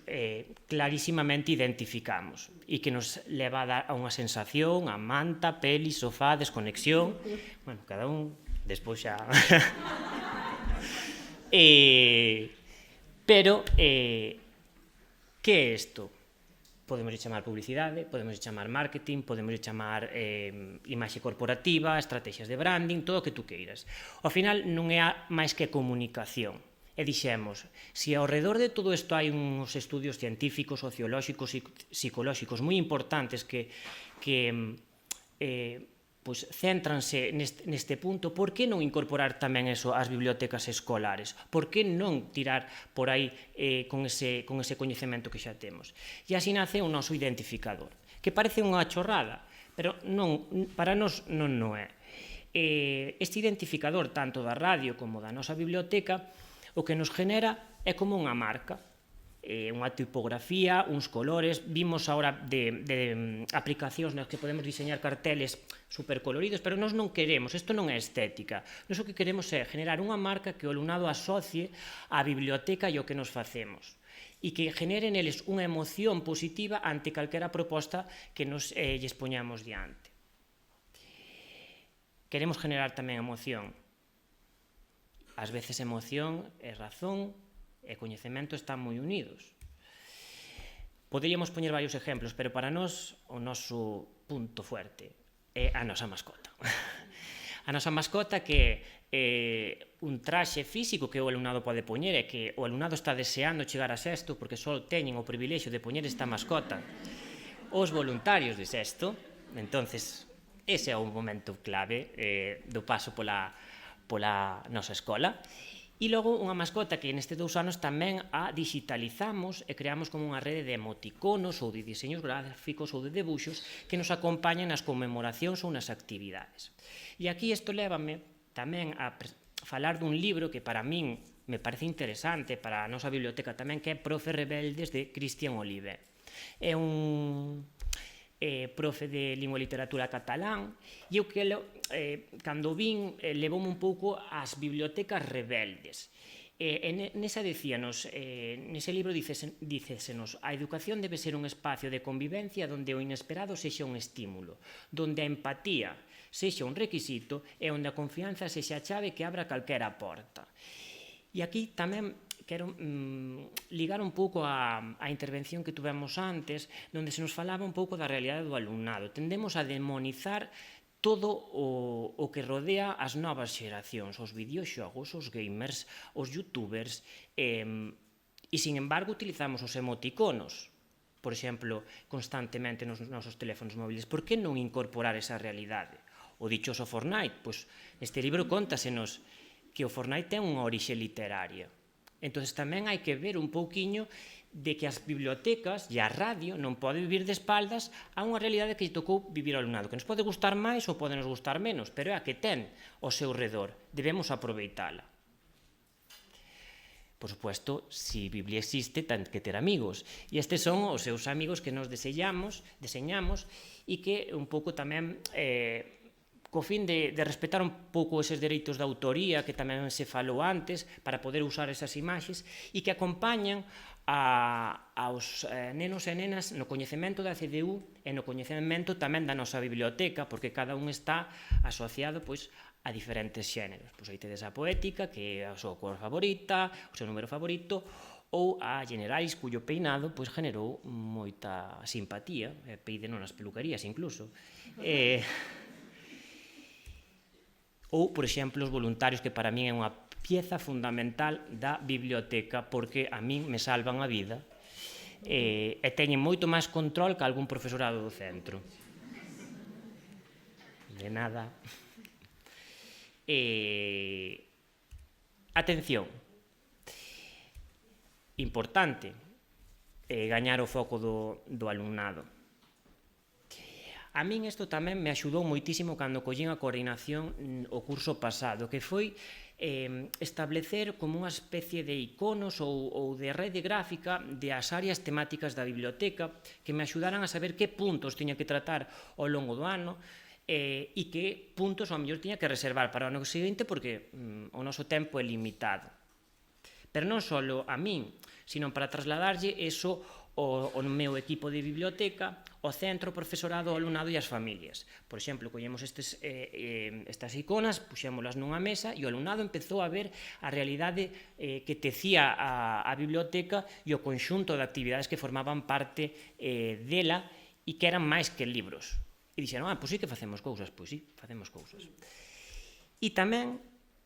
clarísimamente identificamos e que nos leva a dar a unha sensación, a manta, peli, sofá, desconexión. Bueno, cada un despois xa... Pero, que é isto? Podemos chamar publicidade, podemos chamar marketing, podemos chamar imaxe corporativa, estrategias de branding, todo o que tú queiras. Ao final non é máis que comunicación. E dixemos, se ao redor de todo isto hai uns estudios científicos, sociolóxicos e psicolóxicos moi importantes que céntranse neste punto, por que non incorporar tamén eso ás bibliotecas escolares? Por que non tirar por aí con ese coñecemento que xa temos? E así nace o noso identificador, que parece unha chorrada, pero para nós non é. Este identificador, tanto da radio como da nosa biblioteca, o que nos genera é como unha marca, unha tipografía, uns colores. Vimos agora de aplicacións nas que podemos diseñar carteles supercoloridos, pero nós non queremos, isto non é estética. Nós o que queremos é generar unha marca que o alumnado asocie á biblioteca e o que nos facemos, e que genere neles unha emoción positiva ante calquera proposta que nos lles poñamos diante. Queremos generar tamén emoción. Ás veces emoción e razón e coñecemento están moi unidos. Poderíamos poñer varios exemplos, pero para nós o noso punto fuerte é a nosa mascota. A nosa mascota que un traxe físico que o alumnado pode poñer e que o alumnado está deseando chegar a sexto porque só teñen o privilexio de poñer esta mascota os voluntarios de sexto. Entonces, ese é un momento clave do paso pola nosa escola. E logo unha mascota que nestes 2 anos tamén a digitalizamos e creamos como unha rede de emoticonos ou de diseños gráficos ou de debuxos que nos acompañan nas conmemoracións ou nas actividades. E aquí isto lévame tamén a falar dun libro que para min me parece interesante para a nosa biblioteca tamén, que é Profe Rebeldes, de Cristian Oliver. É un profe de lingua e literatura catalán, e eu que cando vin levoume un pouco ás bibliotecas rebeldes. Nesa decíanos, nese libro dícesenos: a educación debe ser un espacio de convivencia onde o inesperado sexa un estímulo, onde a empatía sexa un requisito e onde a confianza sexa a chave que abra calquera porta. E aquí tamén quero ligar un pouco á intervención que tuvemos antes, onde se nos falaba un pouco da realidade do alumnado. Tendemos a demonizar todo o que rodea as novas xeracións, os videoxogos, os gamers, os youtubers, e, sin embargo, utilizamos os emoticonos, por exemplo, constantemente nos nosos teléfonos móviles. Por que non incorporar esa realidade? O dichoso Fortnite, pois, neste libro contásenos que o Fortnite ten unha orixe literaria. Entón, tamén hai que ver un pouquiño de que as bibliotecas e a radio non pode vivir de espaldas a unha realidade que lle tocou vivir ao alumnado, que nos pode gustar máis ou pode nos gustar menos, pero é a que ten ao seu redor. Debemos aproveitala. Por supuesto, se Biblia existe, ten que ter amigos. E estes son os seus amigos que nos deseñamos e que un pouco tamén co fin de respetar un pouco eses dereitos de autoría que tamén se falou antes para poder usar esas imaxes e que acompañan aos nenos e nenas no coñecemento da CDU e no coñecemento tamén da nosa biblioteca, porque cada un está asociado a diferentes xéneros. Aí tedes a poética, que é a súa cor favorita, o seu número favorito, ou a generais, cuyo peinado generou moita simpatía, peídeno nas peluquerías incluso. Ou, por exemplo, os voluntarios, que para min é unha pieza fundamental da biblioteca, porque a min me salvan a vida e teñen moito máis control que algún profesorado do centro. De nada. Atención. Importante gañar o foco do alumnado. A min isto tamén me axudou moitísimo cando collín a coordinación o curso pasado, que foi establecer como unha especie de iconos ou de rede gráfica das áreas temáticas da biblioteca que me axudaran a saber que puntos tiña que tratar ao longo do ano e que puntos ao mellor tiña que reservar para o ano seguinte, porque o noso tempo é limitado. Pero non só a min, sino para trasladarlle eso ao meu equipo de biblioteca, ao centro, profesorado, ao alumnado e ás familias. Por exemplo, collemos estas iconas, puxémolas nunha mesa e o alumnado empezou a ver a realidade que tecía a biblioteca e o conxunto de actividades que formaban parte dela e que eran máis que libros. E dixeron, pois sí que facemos cousas. Pois sí, facemos cousas. E tamén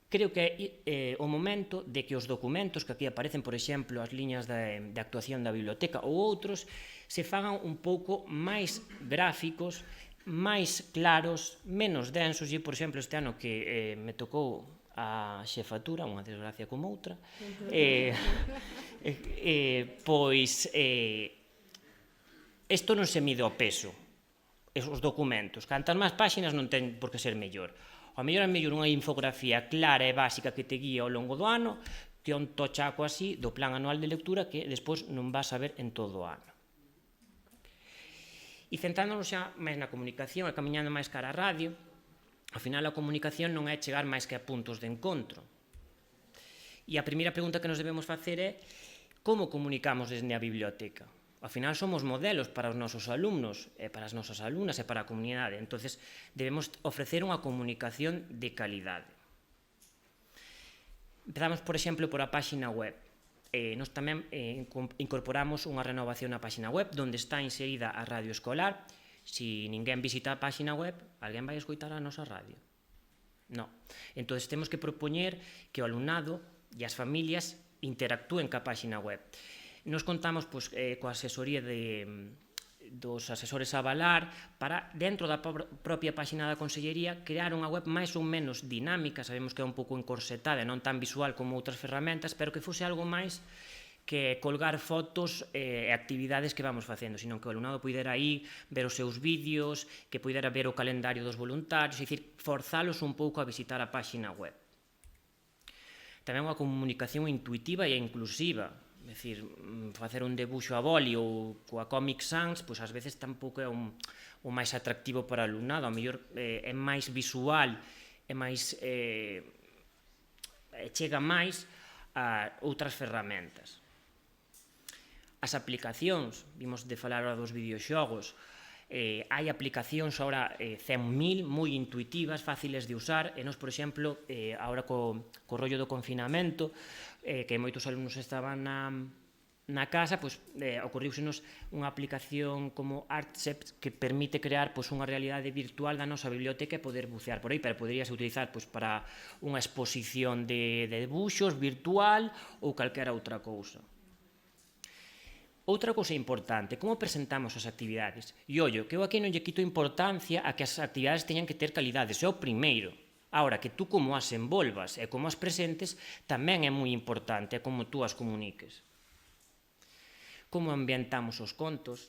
creo que é o momento de que os documentos que aquí aparecen, por exemplo, as liñas de actuación da biblioteca ou outros, se fagan un pouco máis gráficos, máis claros, menos densos. E, por exemplo, este ano que me tocou a xefatura, unha desgracia como outra, pois isto non se mide ao peso, os documentos. Cantas máis páxinas non ten por que ser mellor. A mellor é mellor unha infografía clara e básica que te guía ao longo do ano que un tochaco así do plan anual de lectura que despois non vas a ver en todo o ano. E centrándonos xa máis na comunicación e camiñando máis cara a radio, ao final a comunicación non é chegar máis que a puntos de encontro. E a primeira pregunta que nos debemos facer é como comunicamos desde a biblioteca? Ao final somos modelos para os nosos alumnos, e para as nosas alumnas e para a comunidade. Entonces, debemos ofrecer unha comunicación de calidade. Empezamos, por exemplo, por a páxina web. Nos tamén incorporamos unha renovación na página web onde está inserida a radio escolar. Se ninguén visita a página web, alguén vai escoitar a nosa radio? Non. Entón, temos que propoñer que o alumnado e as familias interactúen ca página web. Nos contamos coa asesoría dos asesores a avalar para, dentro da propia página da Consellería, crear unha web máis ou menos dinámica, sabemos que é un pouco encorsetada e non tan visual como outras ferramentas, pero que fose algo máis que colgar fotos e actividades que vamos facendo, sino que o alumnado pudera aí ver os seus vídeos, que pudera ver o calendario dos voluntarios, é dicir, forzalos un pouco a visitar a página web. Tamén unha comunicación intuitiva e inclusiva, é dicir, facer un debuxo a boli ou coa Comic Sans, pois ás veces tampouco é o máis atractivo para o alumnado, ao mellor é máis visual, é máis chega máis a outras ferramentas. As aplicacións, vimos de falar agora dos videoxogos, hai aplicacións agora 100.000 moi intuitivas, fáciles de usar, e nos, por exemplo, agora co rollo do confinamento, que moitos alumnos estaban na casa, ocorriusenos unha aplicación como Artsept que permite crear unha realidade virtual da nosa biblioteca e poder bucear por aí, pero poderíase utilizar para unha exposición de debuxos virtual ou calquera outra cousa. Outra cousa importante, como presentamos as actividades? E ollo, que eu aquí non lle quito importancia a que as actividades teñan que ter calidade, é o primeiro. Ahora, que tú como as envolvas e como as presentes tamén é moi importante, é como tú as comuniques. Como ambientamos os contos,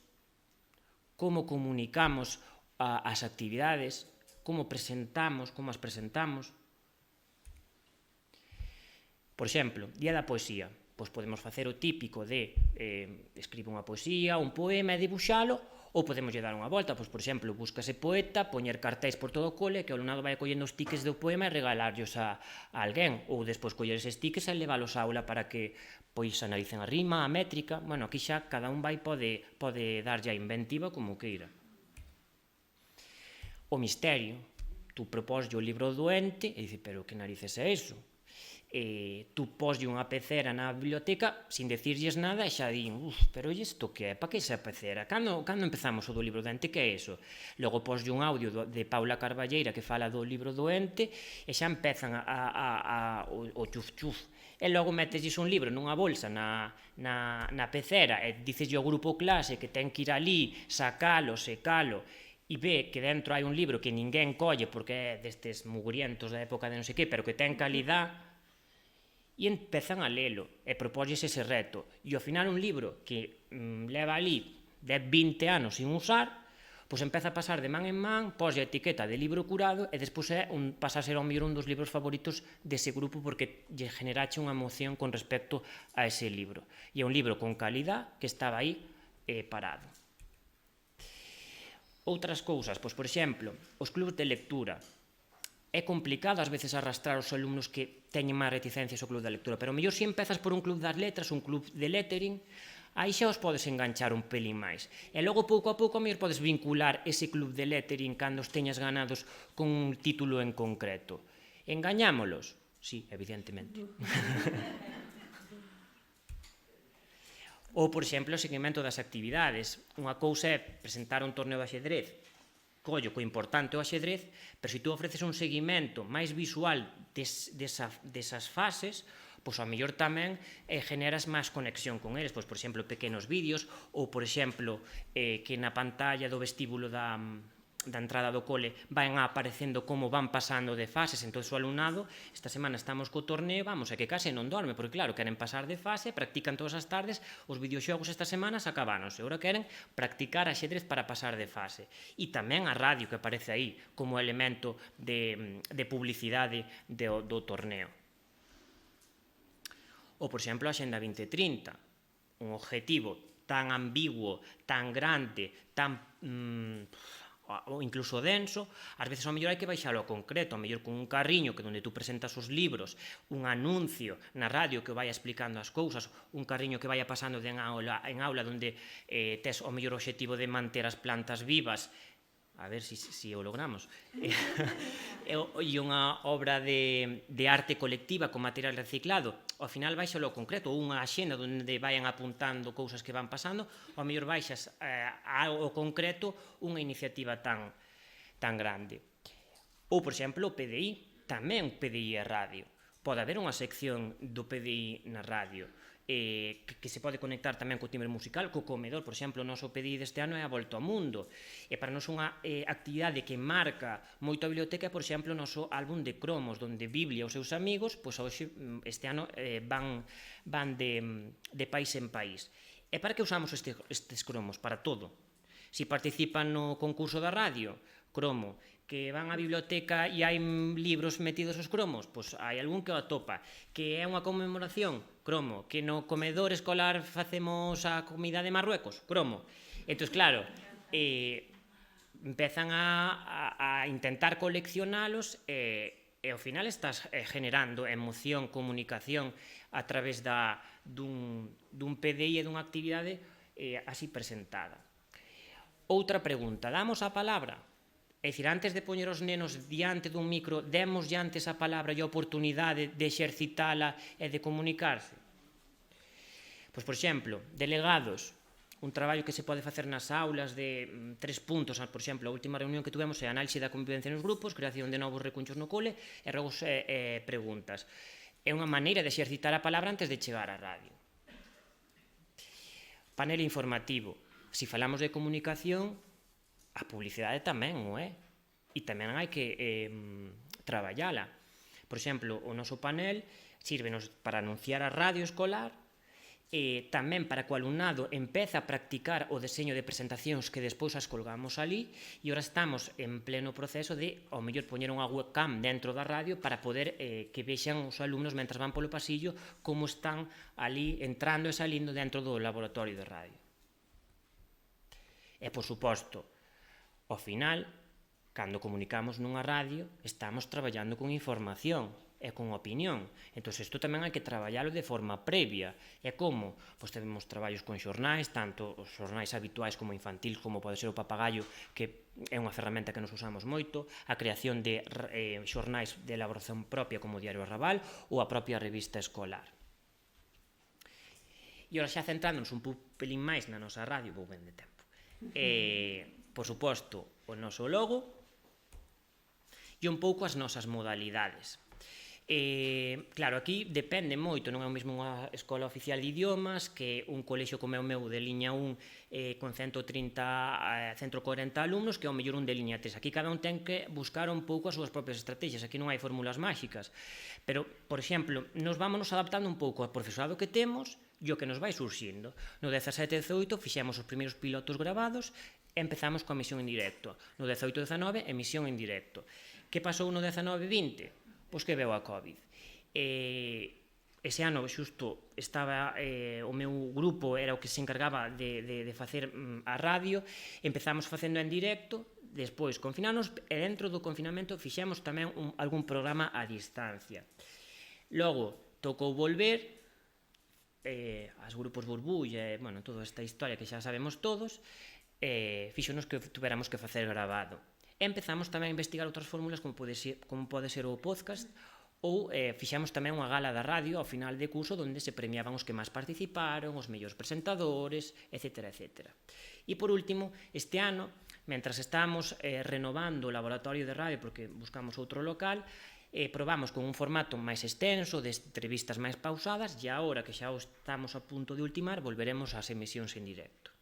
como comunicamos as actividades, como presentamos, como as presentamos. Por exemplo, Día da Poesía. Pois podemos facer o típico de escribir unha poesía, un poema e dibuixalo, ou podemos lle dar unha volta, pois, por exemplo, búscase poeta, poñer cartéis por todo o cole, que o alumnado vai collendo os tiques do poema e regalarlos a alguén, ou despois coller eses tiques e leválos á aula para que pois analicen a rima, a métrica. Bueno, aquí xa cada un pode darlle a inventiva como queira. O misterio. Tú propóslle o libro doente e dice, pero que narices é iso? Tú poslle unha pecera na biblioteca sin decirlles nada e xa din, pero isto que é? Pa que esa pecera? Cando empezamos o do libro doente, que é iso? Logo poslle un audio de Paula Carballeira que fala do libro doente e xa empezan o chuf-chuf. E logo metesles un libro nunha bolsa na pecera e diceslle ao grupo clase que ten que ir ali, sacalo, secalo, e ve que dentro hai un libro que ninguén colle porque é destes mugrientos da época de non sei que, pero que ten calidad, e empezan a lelo, e propóselles ese reto. E ao final un libro que leva ali 10-20 anos sin usar, pois empeza a pasar de man en man, poslle a etiqueta de libro curado, e despois pasa a ser ao mellor un dos libros favoritos dese grupo porque lle generache unha emoción con respecto a ese libro. E é un libro con calidad que estaba aí parado. Outras cousas, pois, por exemplo, os clubs de lectura. É complicado ás veces arrastrar os alumnos que teñen máis reticencias ao club da lectura, pero mellor se empezas por un club das letras, un club de lettering, aí xa os podes enganchar un pelín máis. E logo, pouco a pouco, a mellor podes vincular ese club de lettering cando os teñas ganados con un título en concreto. Engañámolos? Sí, evidentemente. Ou, por exemplo, o seguimento das actividades. Unha cousa é presentar un torneo de axedrez, collo co importante o axedrez, pero se tú ofreces un seguimento máis visual desas fases, pois ao mellor tamén generas máis conexión con eles, pois, por exemplo, pequenos vídeos, ou, por exemplo, que na pantalla do vestíbulo da entrada do cole van aparecendo como van pasando de fases. Entón, o alumnado, esta semana estamos co torneo, vamos, é que case non dorme, porque claro, queren pasar de fase, practican todas as tardes, os videoxogos estas semanas acabaronse, agora queren practicar axedrez para pasar de fase. E tamén a radio que aparece aí como elemento de publicidade do torneo. Ou, por exemplo, a Xenda 2030, un objetivo tan ambiguo, tan grande, tan ou incluso denso, ás veces ao mellor hai que baixalo ao concreto, ao mellor con un carriño que onde tú presentas os libros, un anuncio na radio que vai explicando as cousas, un carriño que vai pasando en aula onde tes ao mellor o obxectivo de manter as plantas vivas, a ver si o logramos. E unha obra de arte colectiva con material reciclado, ao final baixo lo concreto, unha axenda onde vayan apuntando cousas que van pasando, ao mellor baixas ao concreto unha iniciativa tan grande. Ou, por exemplo, o PDI, tamén o PDI é radio. Pode haber unha sección do PDI na radio, que se pode conectar tamén co timbre musical, co comedor. Por exemplo, o noso PDI deste ano é a Volta ao Mundo, e para nós unha actividade que marca moito a biblioteca é, por exemplo, o noso álbum de cromos, donde Biblia e os seus amigos, pois hoxe, este ano, van de país en país. E para que usamos estes cromos? Para todo. Si participan no concurso da radio, cromo. Que van á biblioteca e hai libros metidos os cromos, pois hai algún que o atopa. Que é unha conmemoración, cromo. Que no comedor escolar facemos a comida de Marruecos, cromo. Entón, claro, empezan a intentar coleccionalos e ao final estás generando emoción, comunicación a través dun PDI e dunha actividade así presentada. Outra pregunta, damos a palabra? É dicir, antes de poñer os nenos diante dun micro, demos antes a palabra e a oportunidade de exercitala e de comunicarse? Pois, por exemplo, delegados, un traballo que se pode facer nas aulas de 3 puntos, por exemplo, a última reunión que tuvemos é análise da convivencia nos grupos, creación de novos recunchos no cole e rogos e preguntas. É unha maneira de exercitar a palabra antes de chegar á radio. Panel informativo. Si falamos de comunicación, a publicidade tamén o é, e tamén hai que traballala. Por exemplo, o noso panel sírvenos para anunciar a radio escolar, e tamén para que o alumnado empeza a practicar o deseño de presentacións que despois as colgamos ali, e ora estamos en pleno proceso de, ao mellor, poñer unha webcam dentro da radio para poder que vexan os alumnos mentras van polo pasillo como están ali entrando e salindo dentro do laboratorio de radio. E, por suposto, ao final, cando comunicamos nunha radio, estamos traballando con información e con opinión. Entón, isto tamén hai que traballalo de forma previa. E como? Pois temos traballos con xornais, tanto os xornais habituais como infantil, como pode ser o Papagayo, que é unha ferramenta que nos usamos moito, a creación de xornais de elaboración propia como o Diario Arrabal ou a propia revista escolar. E ora xa centrándonos un pelín máis na nosa radio, vou ben de tempo. Por suposto, o noso logo e un pouco as nosas modalidades. Claro, aquí depende moito, non é o mesmo unha escola oficial de idiomas que un colexio como é o meu de liña 1 con 140 alumnos que é o mellor un de liña 3. Aquí cada un ten que buscar un pouco as súas propias estrategias, aquí non hai fórmulas máxicas, pero, por exemplo, nos vámonos adaptando un pouco ao profesorado que temos e o que nos vai surxindo. No 17 e 18 fixemos os primeiros pilotos gravados e empezamos coa emisión en directo. No 18 e 19, emisión en directo. Que pasou no 19 e 20? Pois que veu a COVID. Ese ano xusto estaba o meu grupo era o que se encargaba de facer a radio, empezamos facendo en directo, despois confinamos e dentro do confinamento fixemos tamén algún programa a distancia. Logo, tocou volver, as grupos burbulla, bueno, toda esta historia que xa sabemos todos, fixonos que tuveramos que facer grabado. Empezamos tamén a investigar outras fórmulas como pode ser o podcast, ou fixamos tamén unha gala da radio ao final de curso onde se premiaban os que máis participaron, os mellores presentadores, etc. E por último, este ano, mentras estamos renovando o laboratorio de radio porque buscamos outro local, probamos con un formato máis extenso, de entrevistas máis pausadas, e agora que xa estamos a punto de ultimar, volveremos ás emisións en directo.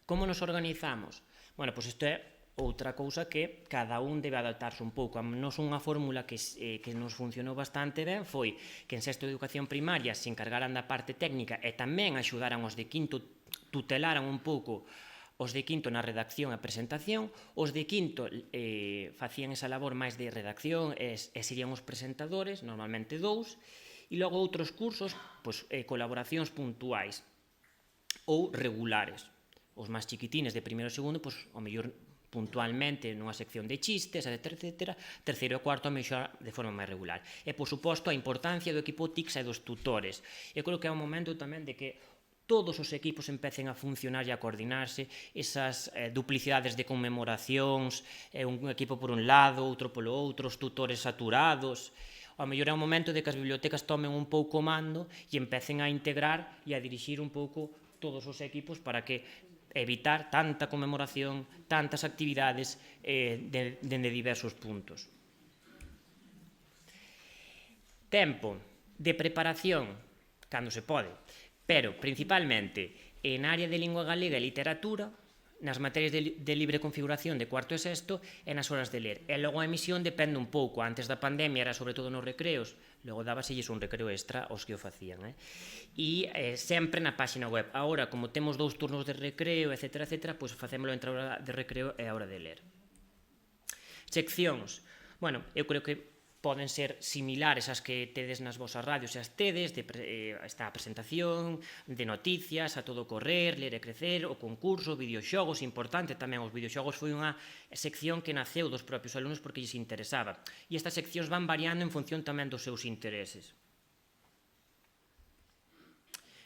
Como nos organizamos? Bueno, pois isto é outra cousa que cada un debe adaptarse un pouco. Nos unha fórmula que nos funcionou bastante ben foi que en sexto de educación primaria se encargaran da parte técnica e tamén axudaran os de quinto, tutelaran un pouco os de quinto na redacción e presentación, os de quinto facían esa labor máis de redacción e serían os presentadores, normalmente 2, e logo outros cursos, colaboracións puntuais ou regulares. Os máis chiquitines de primeiro e segundo, ao mellor puntualmente nunha sección de chistes, etc. Terceiro e cuarto a mellor de forma máis regular. E, por suposto, a importancia do equipo TICS e dos tutores. Eu creo que é un momento tamén de que todos os equipos empecen a funcionar e a coordinarse, esas duplicidades de conmemoracións, un equipo por un lado, outro polo outro, os tutores saturados. Ao mellor é un momento de que as bibliotecas tomen un pouco o mando e empecen a integrar e a dirixir un pouco todos os equipos para que evitar tanta conmemoración, tantas actividades dende diversos puntos. Tempo de preparación, cando se pode, pero principalmente en área de lingua galega e literatura, nas materias de libre configuración de cuarto e sexto e nas horas de ler. E logo a emisión depende un pouco. Antes da pandemia era sobre todo nos recreos, logo dábaselles un recreo extra aos que o facían. E sempre na páxina web. Agora, como temos 2 turnos de recreo, etc., pois facémolo entre a hora de recreo e a hora de ler. Seccións. Bueno, eu creo que poden ser similares ás que tedes nas vosas radios e as tedes, esta presentación, de noticias, a todo correr, ler e crecer, o concurso, videoxogos, importante tamén, os videoxogos foi unha sección que naceu dos propios alumnos porque lles interesaba. E estas seccións van variando en función tamén dos seus intereses.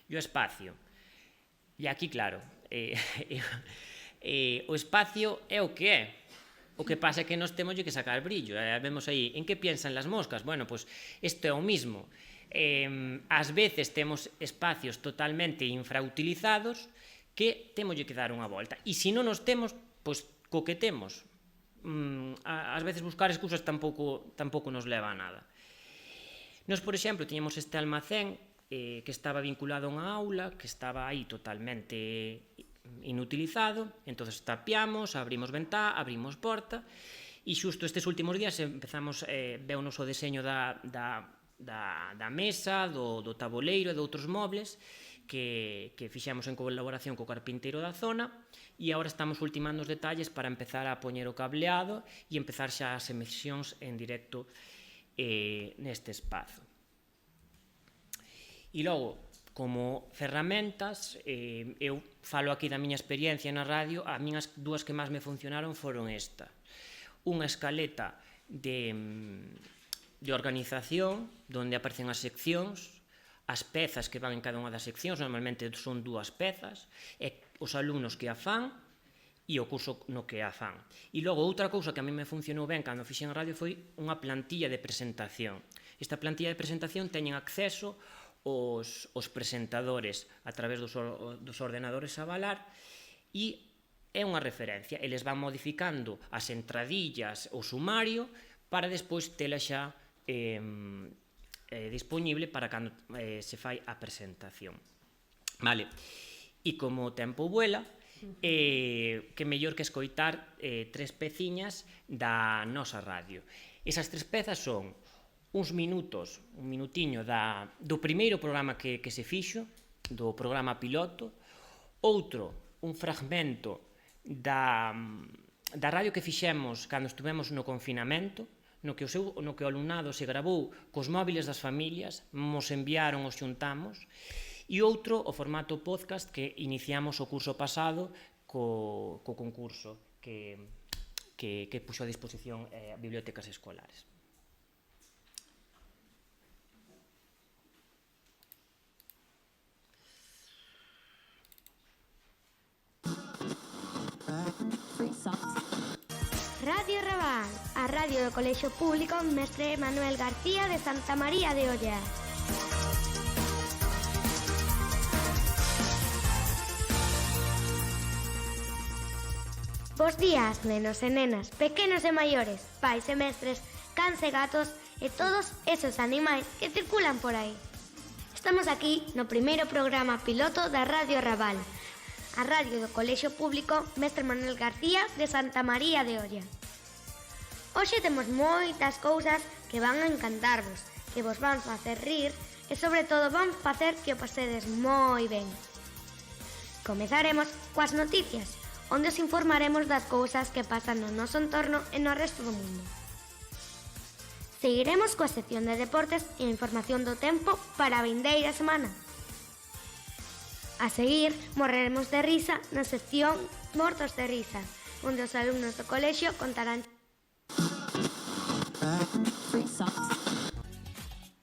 E o espacio. E aquí, claro, o espacio é o que é. O que pasa é que nos temos que sacar brillo. Vemos aí, en que piensan las moscas? Bueno, pues isto é o mismo. Ás veces temos espacios totalmente infrautilizados que temos que dar unha volta. E se non nos temos, pois co que temos. Ás veces buscar excusas tampouco nos leva a nada. Nos, por exemplo, tiñamos este almacén que estaba vinculado a unha aula, que estaba aí totalmente inutilizado, entonces tapiamos, abrimos ventá, abrimos porta, e xusto estes últimos días empezamos, veunos o deseño da mesa, do tabuleiro e de outros mobles que fixemos en colaboración co carpinteiro da zona, e agora estamos ultimando os detalles para empezar a poñer o cableado e empezar xa as emisións en directo neste espazo. E logo, como ferramentas, eu falo aquí da miña experiencia na radio, as miñas 2 que máis me funcionaron foron esta. Unha escaleta de organización, onde aparecen as seccións, as pezas que van en cada unha das seccións, normalmente son 2 pezas, e os alumnos que a fan, e o curso no que a fan. E logo, outra cousa que a mí me funcionou ben cando fixen radio foi unha plantilla de presentación. Esta plantilla de presentación teñen acceso os presentadores a través dos ordenadores a valar e é unha referencia. Eles van modificando as entradillas, o sumario, para despois tela xa disponible para cando se fai a presentación. Vale. E como o tempo vuela, que mellor que escoitar 3 peciñas da nosa radio. Esas 3 pezas son uns minutos, un minutiño do primeiro programa que se fixo, do programa piloto, outro, un fragmento da radio que fixemos cando estuvemos no confinamento, no que o alumnado se gravou cos móviles das familias, nos enviaron, os xuntamos, e outro, o formato podcast que iniciamos o curso pasado co concurso que puxo a disposición a bibliotecas escolares. Radio Raval, a radio do Colexio Público Mestre Manuel García de Santa María de Olla. Bos días, nenos e nenas, pequenos e maiores, pais e mestres, cans e gatos e todos esos animais que circulan por aí. Estamos aquí no primeiro programa piloto da Radio Raval, a radio do Colexio Público Mestre Manuel García de Santa María de Olla. Hoxe temos moitas cousas que van a encantarvos, que vos van facer rir e sobre todo van facer que o pasedes moi ben. Comezaremos coas noticias, onde os informaremos das cousas que pasan no noso entorno e no resto do mundo. Seguiremos coa sección de deportes e a información do tempo para a vindeira semana. A seguir, morreremos de risa na sección Mortos de Risa, onde os alumnos do colexio contarán.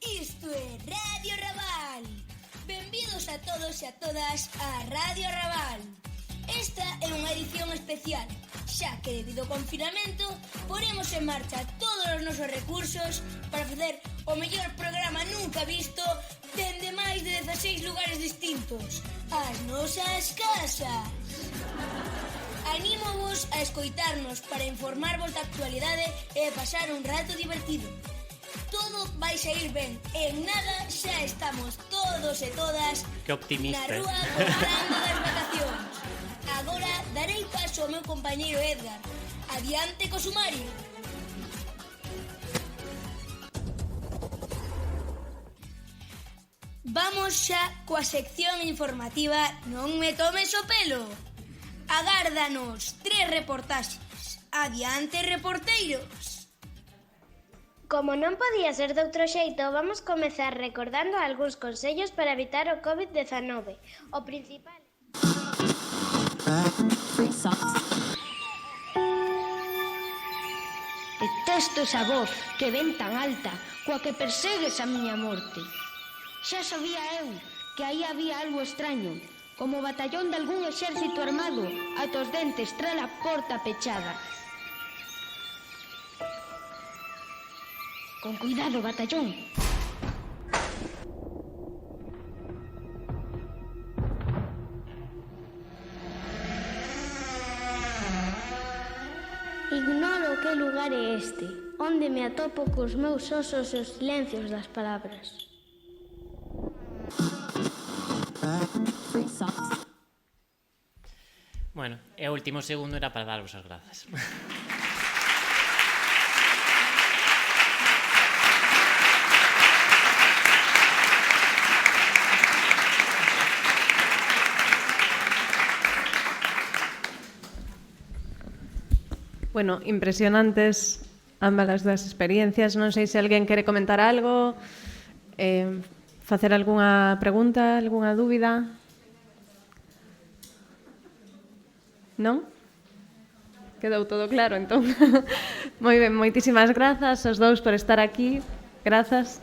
Isto é Radio Raval. Benvidos a a todos e a todas a Radio Arrabal. Esta é unha edición especial, xa que debido ao confinamento ponemos en marcha todos os nosos recursos para facer o mellor programa nunca visto dende máis de 16 lugares distintos, as nosas casas. Anímovos a escoitarnos para informarvos da actualidade e pasar un rato divertido. Todo vai sair ben, en nada xa estamos todos e todas Que optimista, na rúa gozando das vacacións. Agora darei paso ao meu compañeiro Edgar. Adiante co sumario. Vamos xa coa sección informativa Non me tomes o pelo. Agárdanos 3 reportaxes. Adiante, reporteiros. Como non podía ser de outro xeito, vamos comezar recordando algúns consellos para evitar o COVID-19. O principal... Detesto esa voz que ven tan alta, coa que persegues a miña morte. Xa sabía eu que aí había algo extraño, como o batallón de algún exército armado, ata os dentes tra a porta pechada. Con cuidado, batallón. Ignoro que lugar é este, onde me atopo cos meus osos e os silencios das palabras. Bueno, e o último segundo era para darvos as grazas. Bueno, impresionantes ambas as dúas experiencias. Non sei se alguén quere comentar algo, facer algunha pregunta, algunha dúbida. Non? Quedou todo claro, entón. Moi ben, moitísimas grazas aos dous por estar aquí. Grazas.